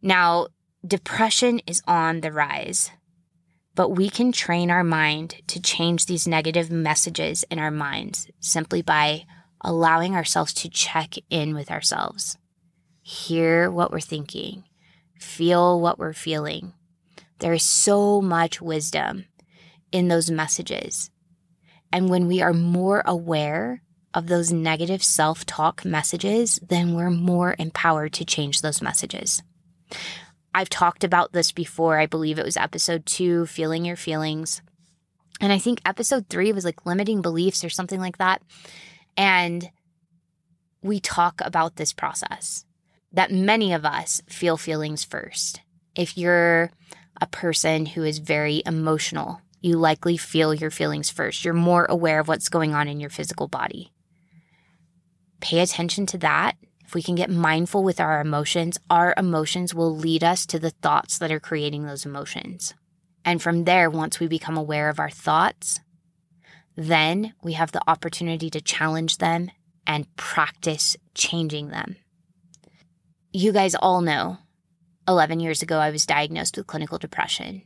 Now, depression is on the rise, but we can train our mind to change these negative messages in our minds simply by allowing ourselves to check in with ourselves, hear what we're thinking, feel what we're feeling. There is so much wisdom in those messages. And when we are more aware of those negative self-talk messages, then we're more empowered to change those messages. I've talked about this before. I believe it was episode 2, Feeling Your Feelings. And I think episode 3 was like limiting beliefs or something like that. And we talk about this process that many of us feel feelings first. If you're a person who is very emotional, you likely feel your feelings first. You're more aware of what's going on in your physical body. Pay attention to that. If we can get mindful with our emotions will lead us to the thoughts that are creating those emotions. And from there, once we become aware of our thoughts, then we have the opportunity to challenge them and practice changing them. You guys all know, 11 years ago, I was diagnosed with clinical depression.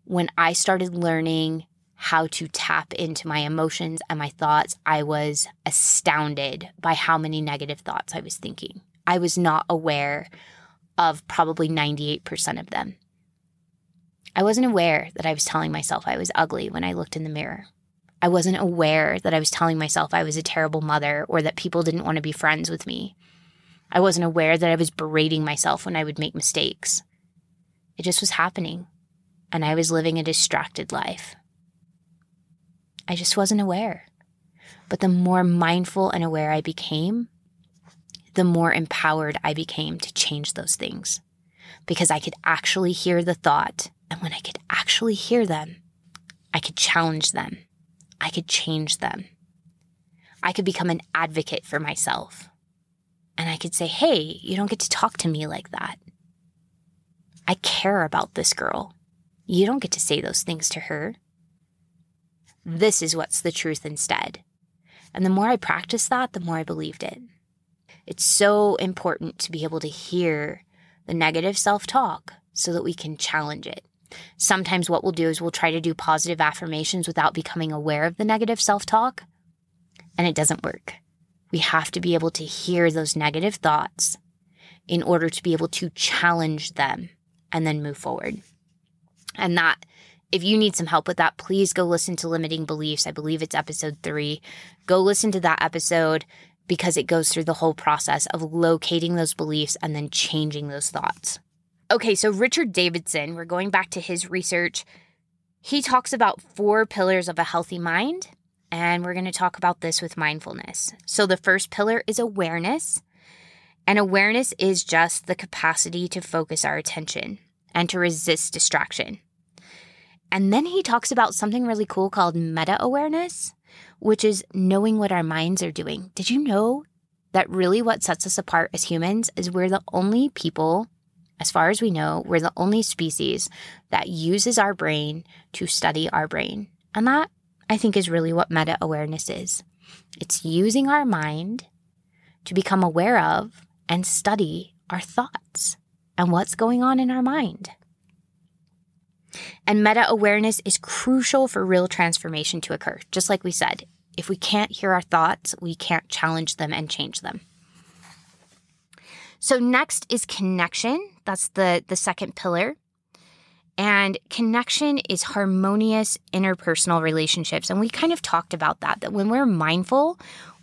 When I started learning how to tap into my emotions and my thoughts, I was astounded by how many negative thoughts I was thinking. I was not aware of probably 98% of them. I wasn't aware that I was telling myself I was ugly when I looked in the mirror. I wasn't aware that I was telling myself I was a terrible mother or that people didn't want to be friends with me. I wasn't aware that I was berating myself when I would make mistakes. It just was happening. And I was living a distracted life. I just wasn't aware. But the more mindful and aware I became, the more empowered I became to change those things. Because I could actually hear the thought. And when I could actually hear them, I could challenge them. I could change them. I could become an advocate for myself. And I could say, hey, you don't get to talk to me like that. I care about this girl. You don't get to say those things to her. This is what's the truth instead. And the more I practiced that, the more I believed it. It's so important to be able to hear the negative self-talk so that we can challenge it. Sometimes what we'll do is we'll try to do positive affirmations without becoming aware of the negative self-talk, and it doesn't work. We have to be able to hear those negative thoughts in order to be able to challenge them and then move forward. And that, if you need some help with that, please go listen to Limiting Beliefs. I believe it's episode 3. Go listen to that episode because it goes through the whole process of locating those beliefs and then changing those thoughts. Okay, so Richard Davidson, we're going back to his research. He talks about 4 pillars of a healthy mind, and we're going to talk about this with mindfulness. So the first pillar is awareness, and awareness is just the capacity to focus our attention and to resist distraction. And then he talks about something really cool called meta-awareness, which is knowing what our minds are doing. Did you know that really what sets us apart as humans is we're the only people, as far as we know, we're the only species that uses our brain to study our brain. And that, I think, is really what meta-awareness is. It's using our mind to become aware of and study our thoughts and what's going on in our mind. And meta-awareness is crucial for real transformation to occur. Just like we said, if we can't hear our thoughts, we can't challenge them and change them. So next is connection. That's the second pillar. And connection is harmonious interpersonal relationships. And we kind of talked about that when we're mindful,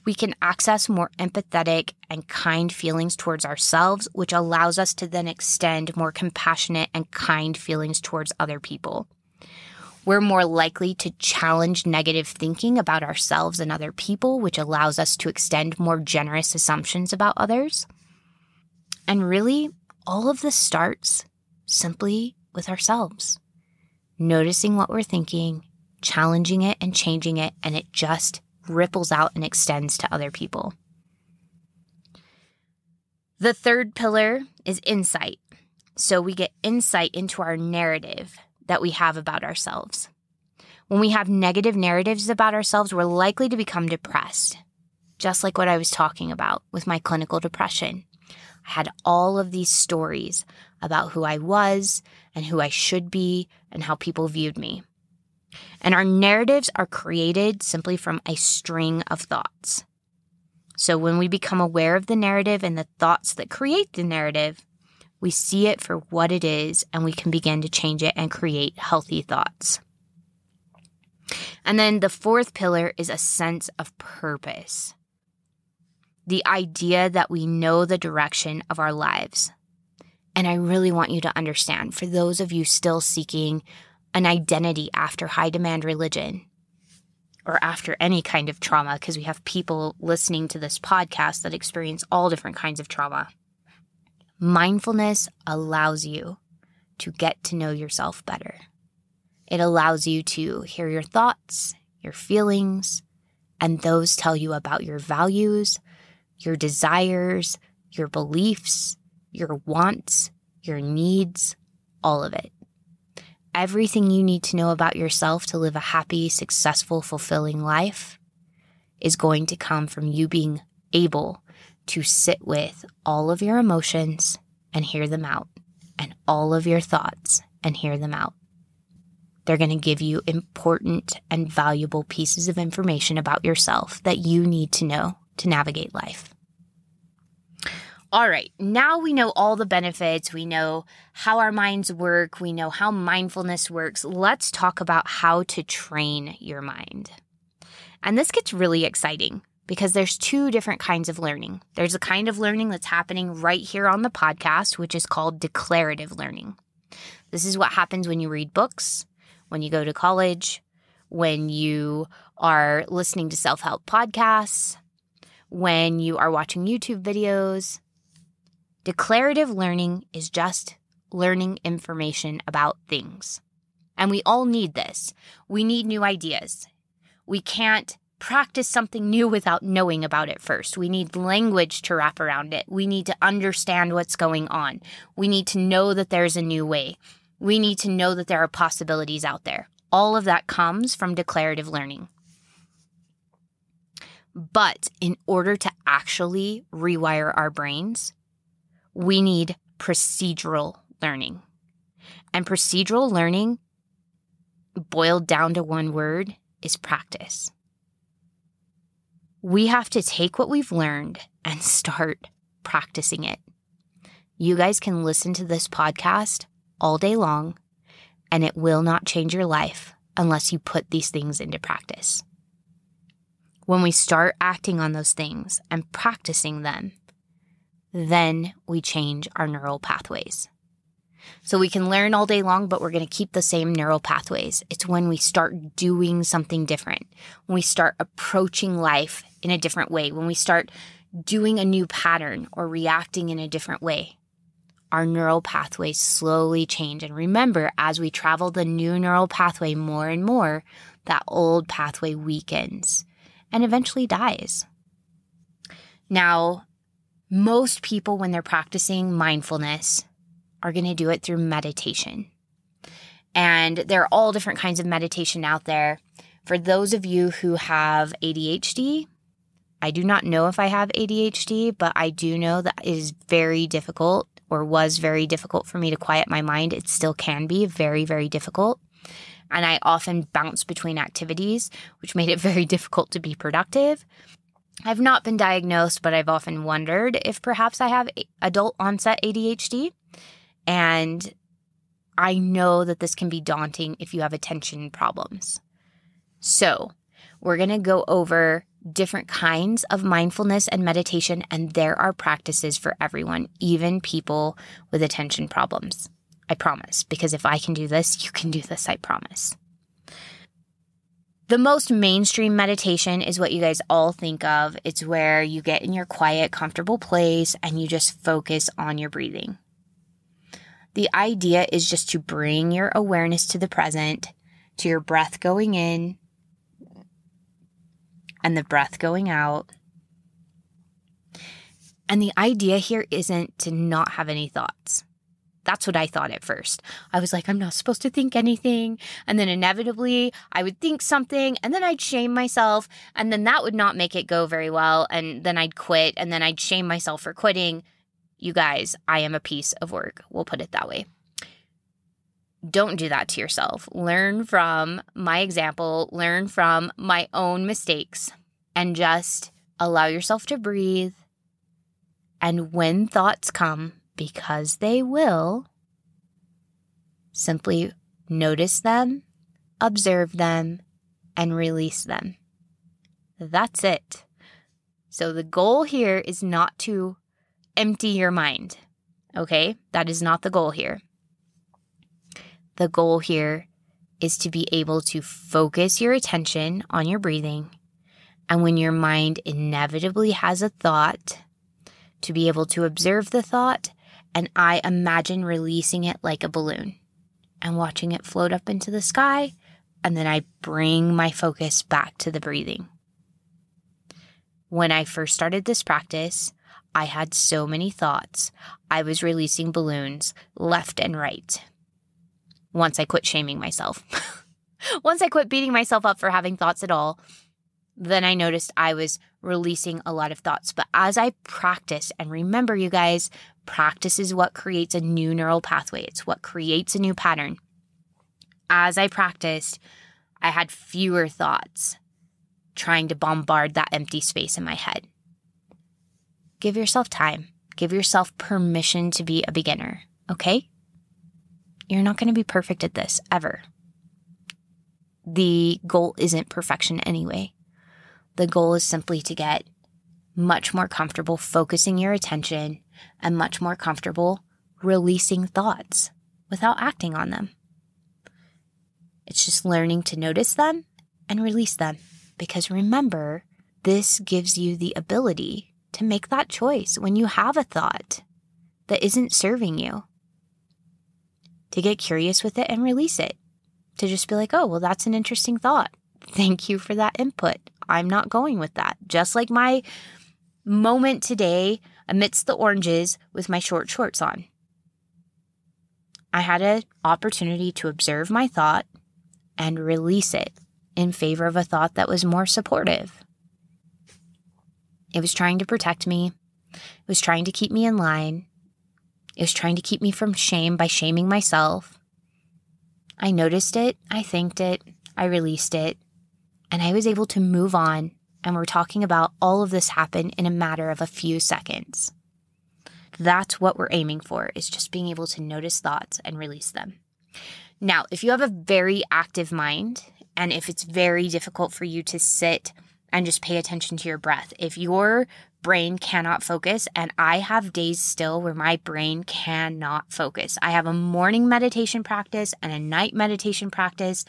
we can access more empathetic and kind feelings towards ourselves, which allows us to then extend more compassionate and kind feelings towards other people. We're more likely to challenge negative thinking about ourselves and other people, which allows us to extend more generous assumptions about others. And really, all of this starts simply with ourselves. Noticing what we're thinking, challenging it and changing it, and it just ripples out and extends to other people. The third pillar is insight. So we get insight into our narrative that we have about ourselves. When we have negative narratives about ourselves, we're likely to become depressed, just like what I was talking about with my clinical depression. I had all of these stories about who I was and who I should be and how people viewed me. And our narratives are created simply from a string of thoughts. So when we become aware of the narrative and the thoughts that create the narrative, we see it for what it is and we can begin to change it and create healthy thoughts. And then the fourth pillar is a sense of purpose. The idea that we know the direction of our lives. And I really want you to understand, for those of you still seeking an identity after high demand religion or after any kind of trauma, because we have people listening to this podcast that experience all different kinds of trauma. Mindfulness allows you to get to know yourself better. It allows you to hear your thoughts, your feelings, and those tell you about your values, your desires, your beliefs, your wants, your needs, all of it. Everything you need to know about yourself to live a happy, successful, fulfilling life is going to come from you being able to sit with all of your emotions and hear them out, and all of your thoughts and hear them out. They're going to give you important and valuable pieces of information about yourself that you need to know to navigate life. All right, now we know all the benefits. We know how our minds work. We know how mindfulness works. Let's talk about how to train your mind. And this gets really exciting because there's two different kinds of learning. There's a kind of learning that's happening right here on the podcast, which is called declarative learning. This is what happens when you read books, when you go to college, when you are listening to self-help podcasts, when you are watching YouTube videos. Declarative learning is just learning information about things. And we all need this. We need new ideas. We can't practice something new without knowing about it first. We need language to wrap around it. We need to understand what's going on. We need to know that there's a new way. We need to know that there are possibilities out there. All of that comes from declarative learning. But in order to actually rewire our brains, we need procedural learning. And procedural learning, boiled down to one word, is practice. We have to take what we've learned and start practicing it. You guys can listen to this podcast all day long, and it will not change your life unless you put these things into practice. When we start acting on those things and practicing them, then we change our neural pathways. So we can learn all day long, but we're going to keep the same neural pathways. It's when we start doing something different, when we start approaching life in a different way, when we start doing a new pattern or reacting in a different way, our neural pathways slowly change. And remember, as we travel the new neural pathway more and more, that old pathway weakens and eventually dies. Now, most people, when they're practicing mindfulness, are going to do it through meditation. And there are all different kinds of meditation out there. For those of you who have ADHD, I do not know if I have ADHD, but I do know that it is very difficult, or was very difficult for me to quiet my mind. It still can be very, very difficult. And I often bounce between activities, which made it very difficult to be productive. I've not been diagnosed, but I've often wondered if perhaps I have adult onset ADHD. And I know that this can be daunting if you have attention problems. So we're going to go over different kinds of mindfulness and meditation, and there are practices for everyone, even people with attention problems. I promise, because if I can do this, you can do this, I promise. The most mainstream meditation is what you guys all think of. It's where you get in your quiet, comfortable place and you just focus on your breathing. The idea is just to bring your awareness to the present, to your breath going in and the breath going out. And the idea here isn't to not have any thoughts. That's what I thought at first. I was like, I'm not supposed to think anything. And then inevitably I would think something and then I'd shame myself. And then that would not make it go very well. And then I'd quit and then I'd shame myself for quitting. You guys, I am a piece of work. We'll put it that way. Don't do that to yourself. Learn from my example. Learn from my own mistakes and just allow yourself to breathe. And when thoughts come, because they will, simply notice them, observe them, and release them. That's it. So the goal here is not to empty your mind, okay? That is not the goal here. The goal here is to be able to focus your attention on your breathing, and when your mind inevitably has a thought, to be able to observe the thought, and I imagine releasing it like a balloon and watching it float up into the sky, and then I bring my focus back to the breathing. When I first started this practice, I had so many thoughts. I was releasing balloons left and right. Once I quit shaming myself. Once I quit beating myself up for having thoughts at all, then I noticed I was releasing a lot of thoughts. But as I practiced, and remember you guys, practice is what creates a new neural pathway. It's what creates a new pattern. As I practiced, I had fewer thoughts trying to bombard that empty space in my head. Give yourself time. Give yourself permission to be a beginner, okay? You're not going to be perfect at this, ever. The goal isn't perfection anyway. The goal is simply to get much more comfortable focusing your attention and much more comfortable releasing thoughts without acting on them. It's just learning to notice them and release them. Because remember, this gives you the ability to make that choice when you have a thought that isn't serving you. To get curious with it and release it. To just be like, oh, well, that's an interesting thought. Thank you for that input. I'm not going with that. Just like my moment today amidst the oranges with my short shorts on. I had an opportunity to observe my thought and release it in favor of a thought that was more supportive. It was trying to protect me. It was trying to keep me in line. It was trying to keep me from shame by shaming myself. I noticed it. I thanked it. I released it. And I was able to move on. And we're talking about all of this happened in a matter of a few seconds. That's what we're aiming for, is just being able to notice thoughts and release them. Now, if you have a very active mind, and if it's very difficult for you to sit and just pay attention to your breath, if your brain cannot focus, and I have days still where my brain cannot focus. I have a morning meditation practice and a night meditation practice.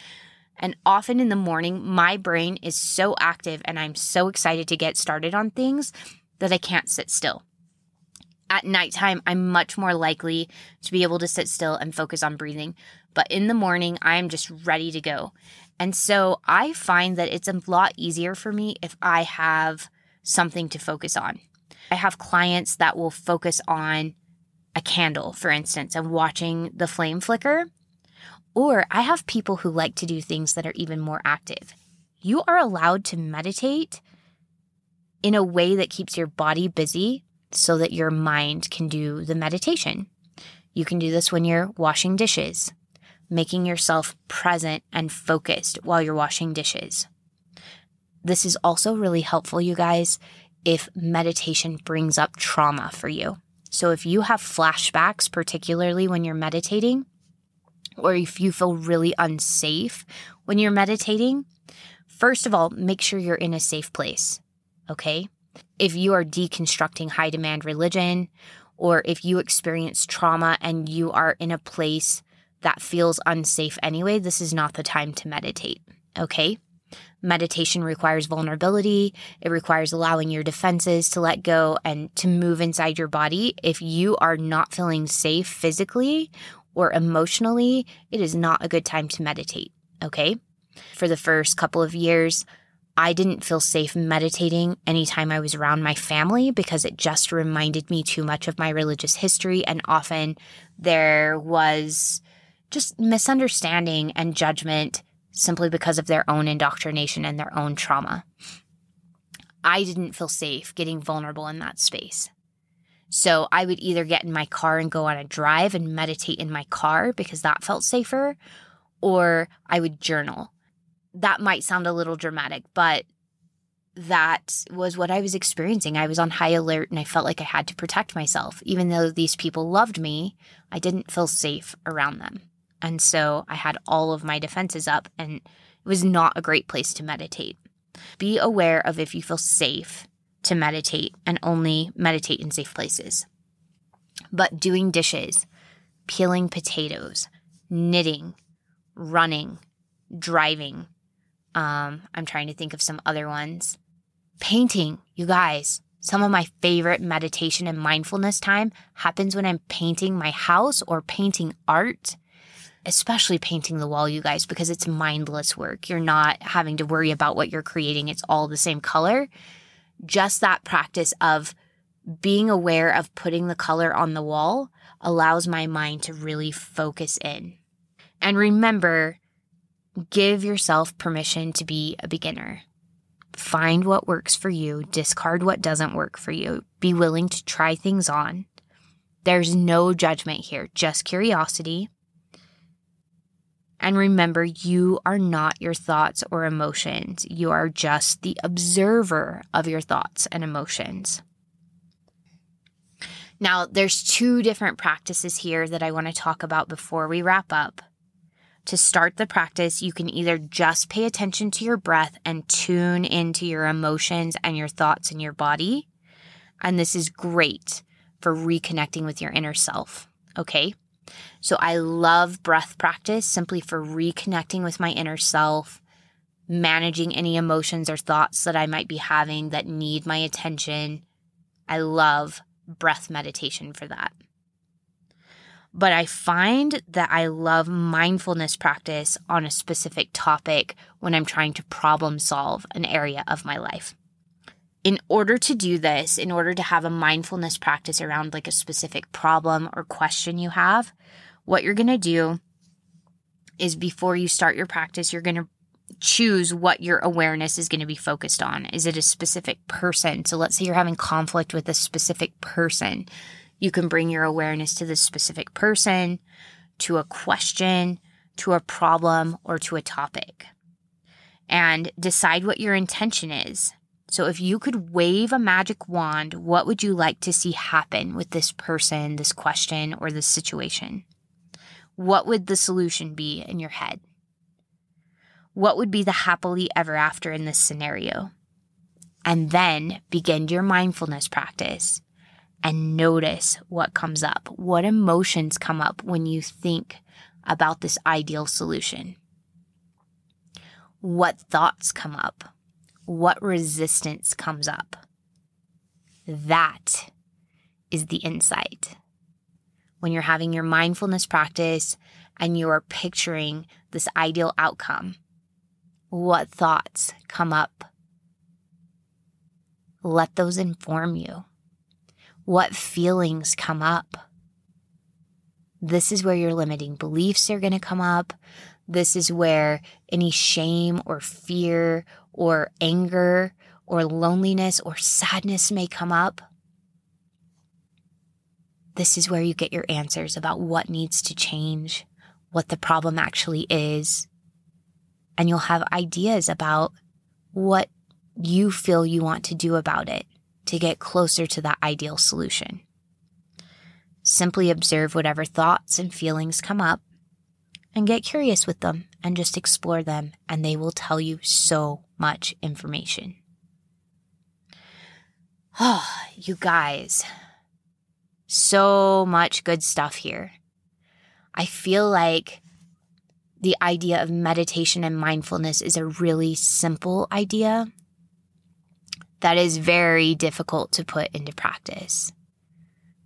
And often in the morning, my brain is so active and I'm so excited to get started on things that I can't sit still. At nighttime, I'm much more likely to be able to sit still and focus on breathing. But in the morning, I'm just ready to go. And so I find that it's a lot easier for me if I have something to focus on. I have clients that will focus on a candle, for instance, and watching the flame flicker. Or I have people who like to do things that are even more active. You are allowed to meditate in a way that keeps your body busy so that your mind can do the meditation. You can do this when you're washing dishes, making yourself present and focused while you're washing dishes. This is also really helpful, you guys, if meditation brings up trauma for you. So if you have flashbacks, particularly when you're meditating, or if you feel really unsafe when you're meditating, first of all, make sure you're in a safe place, okay? If you are deconstructing high demand religion, or if you experience trauma and you are in a place that feels unsafe anyway, this is not the time to meditate, okay? Meditation requires vulnerability. It requires allowing your defenses to let go and to move inside your body. If you are not feeling safe physically or emotionally, it is not a good time to meditate, okay? For the first couple of years, I didn't feel safe meditating anytime I was around my family because it just reminded me too much of my religious history, and often there was just misunderstanding and judgment simply because of their own indoctrination and their own trauma. I didn't feel safe getting vulnerable in that space. So I would either get in my car and go on a drive and meditate in my car because that felt safer, or I would journal. That might sound a little dramatic, but that was what I was experiencing. I was on high alert and I felt like I had to protect myself. Even though these people loved me, I didn't feel safe around them. And so I had all of my defenses up, and it was not a great place to meditate. Be aware of if you feel safe to meditate, and only meditate in safe places. But doing dishes, peeling potatoes, knitting, running, driving, I'm trying to think of some other ones. Painting, you guys. Some of my favorite meditation and mindfulness time happens when I'm painting my house or painting art. Especially painting the wall, you guys, because it's mindless work. You're not having to worry about what you're creating. It's all the same color. Just that practice of being aware of putting the color on the wall allows my mind to really focus in. And remember, give yourself permission to be a beginner. Find what works for you. Discard what doesn't work for you. Be willing to try things on. There's no judgment here, just curiosity. And remember, you are not your thoughts or emotions. You are just the observer of your thoughts and emotions. Now, there's two different practices here that I want to talk about before we wrap up. To start the practice, you can either just pay attention to your breath and tune into your emotions and your thoughts in your body. And this is great for reconnecting with your inner self, okay? So I love breath practice simply for reconnecting with my inner self, managing any emotions or thoughts that I might be having that need my attention. I love breath meditation for that. But I find that I love mindfulness practice on a specific topic when I'm trying to problem solve an area of my life. In order to do this, in order to have a mindfulness practice around like a specific problem or question you have, what you're going to do is before you start your practice, you're going to choose what your awareness is going to be focused on. Is it a specific person? So let's say you're having conflict with a specific person. You can bring your awareness to this specific person, to a question, to a problem, or to a topic. And decide what your intention is. So if you could wave a magic wand, what would you like to see happen with this person, this question, or this situation? What would the solution be in your head? What would be the happily ever after in this scenario? And then begin your mindfulness practice and notice what comes up. What emotions come up when you think about this ideal solution? What thoughts come up? What resistance comes up? That is the insight. When you're having your mindfulness practice and you're picturing this ideal outcome, what thoughts come up? Let those inform you. What feelings come up? This is where your limiting beliefs are going to come up. This is where any shame or fear or anger or loneliness or sadness may come up. This is where you get your answers about what needs to change, what the problem actually is, and you'll have ideas about what you feel you want to do about it to get closer to that ideal solution. Simply observe whatever thoughts and feelings come up and get curious with them and just explore them, and they will tell you so much information. Oh, you guys, so much good stuff here. I feel like the idea of meditation and mindfulness is a really simple idea that is very difficult to put into practice.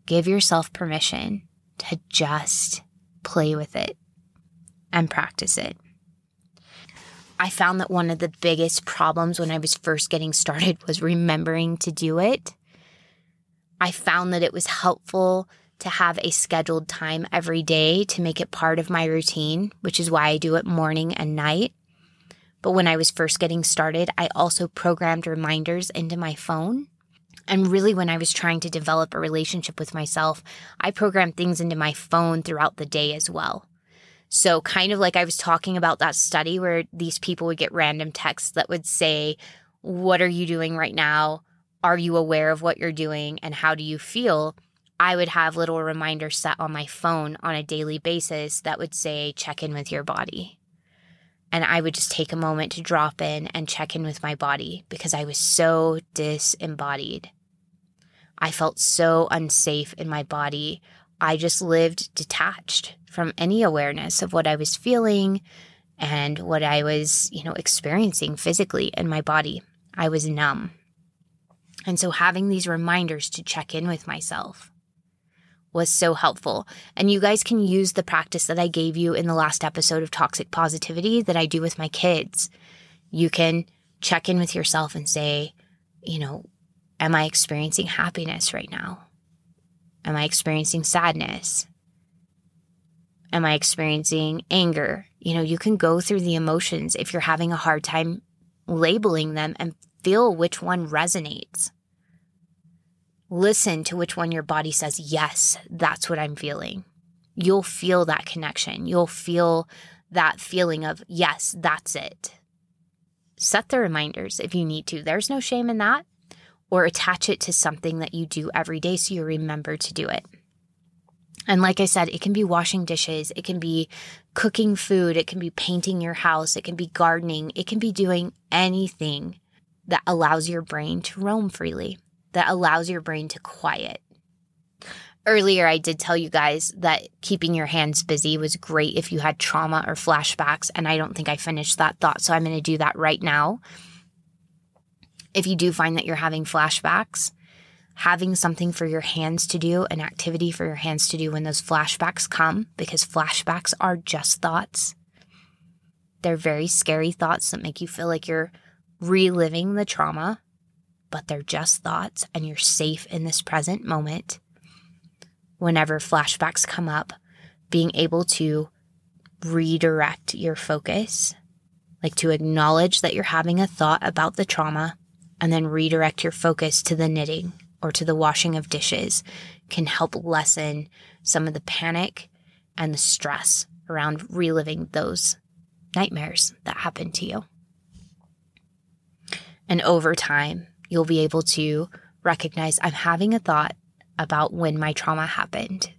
Give yourself permission to just play with it and practice it. I found that one of the biggest problems when I was first getting started was remembering to do it. I found that it was helpful to have a scheduled time every day to make it part of my routine, which is why I do it morning and night. But when I was first getting started, I also programmed reminders into my phone. And really, when I was trying to develop a relationship with myself, I programmed things into my phone throughout the day as well. So kind of like I was talking about that study where these people would get random texts that would say, what are you doing right now? Are you aware of what you're doing? And how do you feel? I would have little reminders set on my phone on a daily basis that would say, check in with your body. And I would just take a moment to drop in and check in with my body because I was so disembodied. I felt so unsafe in my body. I just lived detached from any awareness of what I was feeling and what I was, experiencing physically in my body. I was numb. And so having these reminders to check in with myself was so helpful. And you guys can use the practice that I gave you in the last episode of Toxic Positivity that I do with my kids. You can check in with yourself and say, am I experiencing happiness right now? Am I experiencing sadness? Am I experiencing anger? You can go through the emotions if you're having a hard time labeling them and feel which one resonates. Listen to which one your body says, yes, that's what I'm feeling. You'll feel that connection. You'll feel that feeling of, yes, that's it. Set the reminders if you need to. There's no shame in that. Or attach it to something that you do every day so you remember to do it. And like I said, it can be washing dishes. It can be cooking food. It can be painting your house. It can be gardening. It can be doing anything that allows your brain to roam freely, that allows your brain to quiet. Earlier, I did tell you guys that keeping your hands busy was great if you had trauma or flashbacks, and I don't think I finished that thought, so I'm going to do that right now. If you do find that you're having flashbacks, having something for your hands to do, an activity for your hands to do when those flashbacks come, because flashbacks are just thoughts. They're very scary thoughts that make you feel like you're reliving the trauma, but they're just thoughts and you're safe in this present moment. Whenever flashbacks come up, being able to redirect your focus, like to acknowledge that you're having a thought about the trauma and then redirect your focus to the knitting or to the washing of dishes, can help lessen some of the panic and the stress around reliving those nightmares that happened to you. And over time, you'll be able to recognize, I'm having a thought about when my trauma happened,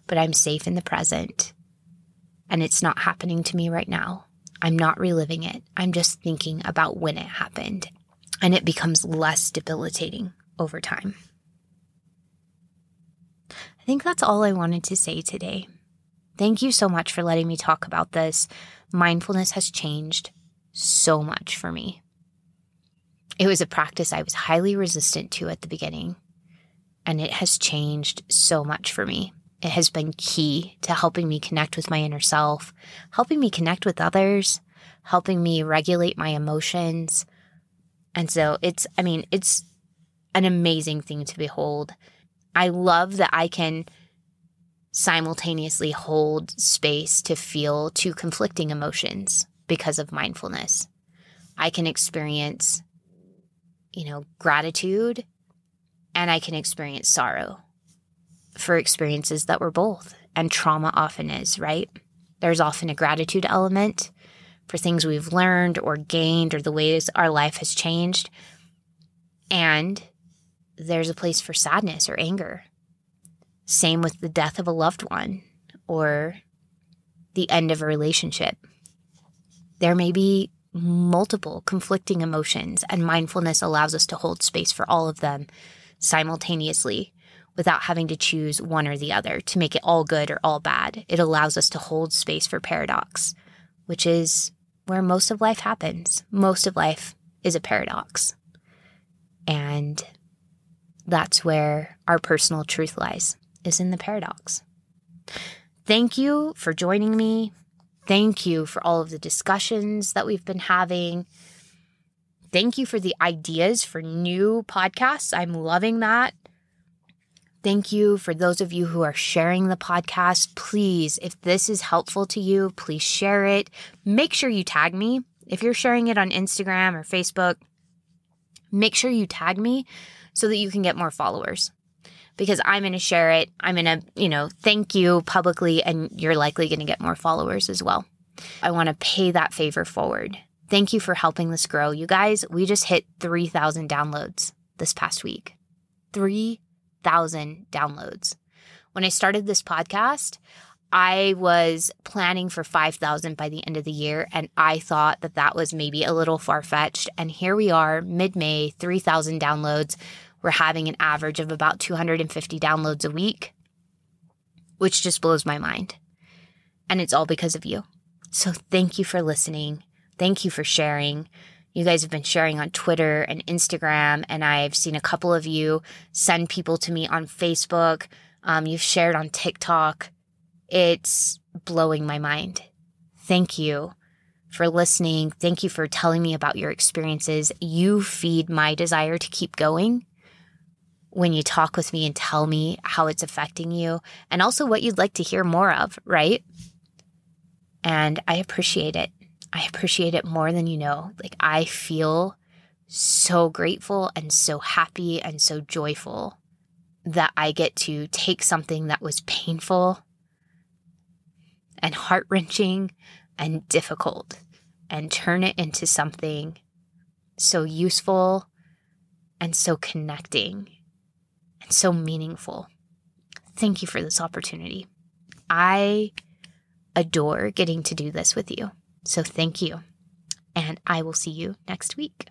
but I'm safe in the present and it's not happening to me right now. I'm not reliving it. I'm just thinking about when it happened, and it becomes less debilitating over time. I think that's all I wanted to say today. Thank you so much for letting me talk about this. Mindfulness has changed so much for me. It was a practice I was highly resistant to at the beginning, and it has changed so much for me. It has been key to helping me connect with my inner self, helping me connect with others, helping me regulate my emotions. And so it's an amazing thing to behold. I love that I can simultaneously hold space to feel two conflicting emotions because of mindfulness. I can experience, gratitude, and I can experience sorrow for experiences that were both. And trauma often is, right? There's often a gratitude element for things we've learned or gained or the ways our life has changed. And there's a place for sadness or anger. Same with the death of a loved one or the end of a relationship. There may be multiple conflicting emotions, and mindfulness allows us to hold space for all of them simultaneously without having to choose one or the other to make it all good or all bad. It allows us to hold space for paradox. which is where most of life happens. Most of life is a paradox. And that's where our personal truth lies, is in the paradox. Thank you for joining me. Thank you for all of the discussions that we've been having. Thank you for the ideas for new podcasts. I'm loving that. Thank you for those of you who are sharing the podcast. Please, if this is helpful to you, please share it. Make sure you tag me. If you're sharing it on Instagram or Facebook, make sure you tag me so that you can get more followers. Because I'm going to share it. I'm going to, thank you publicly, and you're likely going to get more followers as well. I want to pay that favor forward. Thank you for helping this grow. You guys, we just hit 3,000 downloads this past week. 3,000 downloads. When I started this podcast, I was planning for 5,000 by the end of the year, and I thought that that was maybe a little far-fetched. And here we are, mid-May, 3,000 downloads. We're having an average of about 250 downloads a week, which just blows my mind. And it's all because of you. So thank you for listening. Thank you for sharing. You guys have been sharing on Twitter and Instagram, and I've seen a couple of you send people to me on Facebook. You've shared on TikTok. It's blowing my mind. Thank you for listening. Thank you for telling me about your experiences. You feed my desire to keep going when you talk with me and tell me how it's affecting you, and also what you'd like to hear more of, right? And I appreciate it. I appreciate it more than you know. Like, I feel so grateful and so happy and so joyful that I get to take something that was painful and heart-wrenching and difficult and turn it into something so useful and so connecting and so meaningful. Thank you for this opportunity. I adore getting to do this with you. So thank you. And I will see you next week.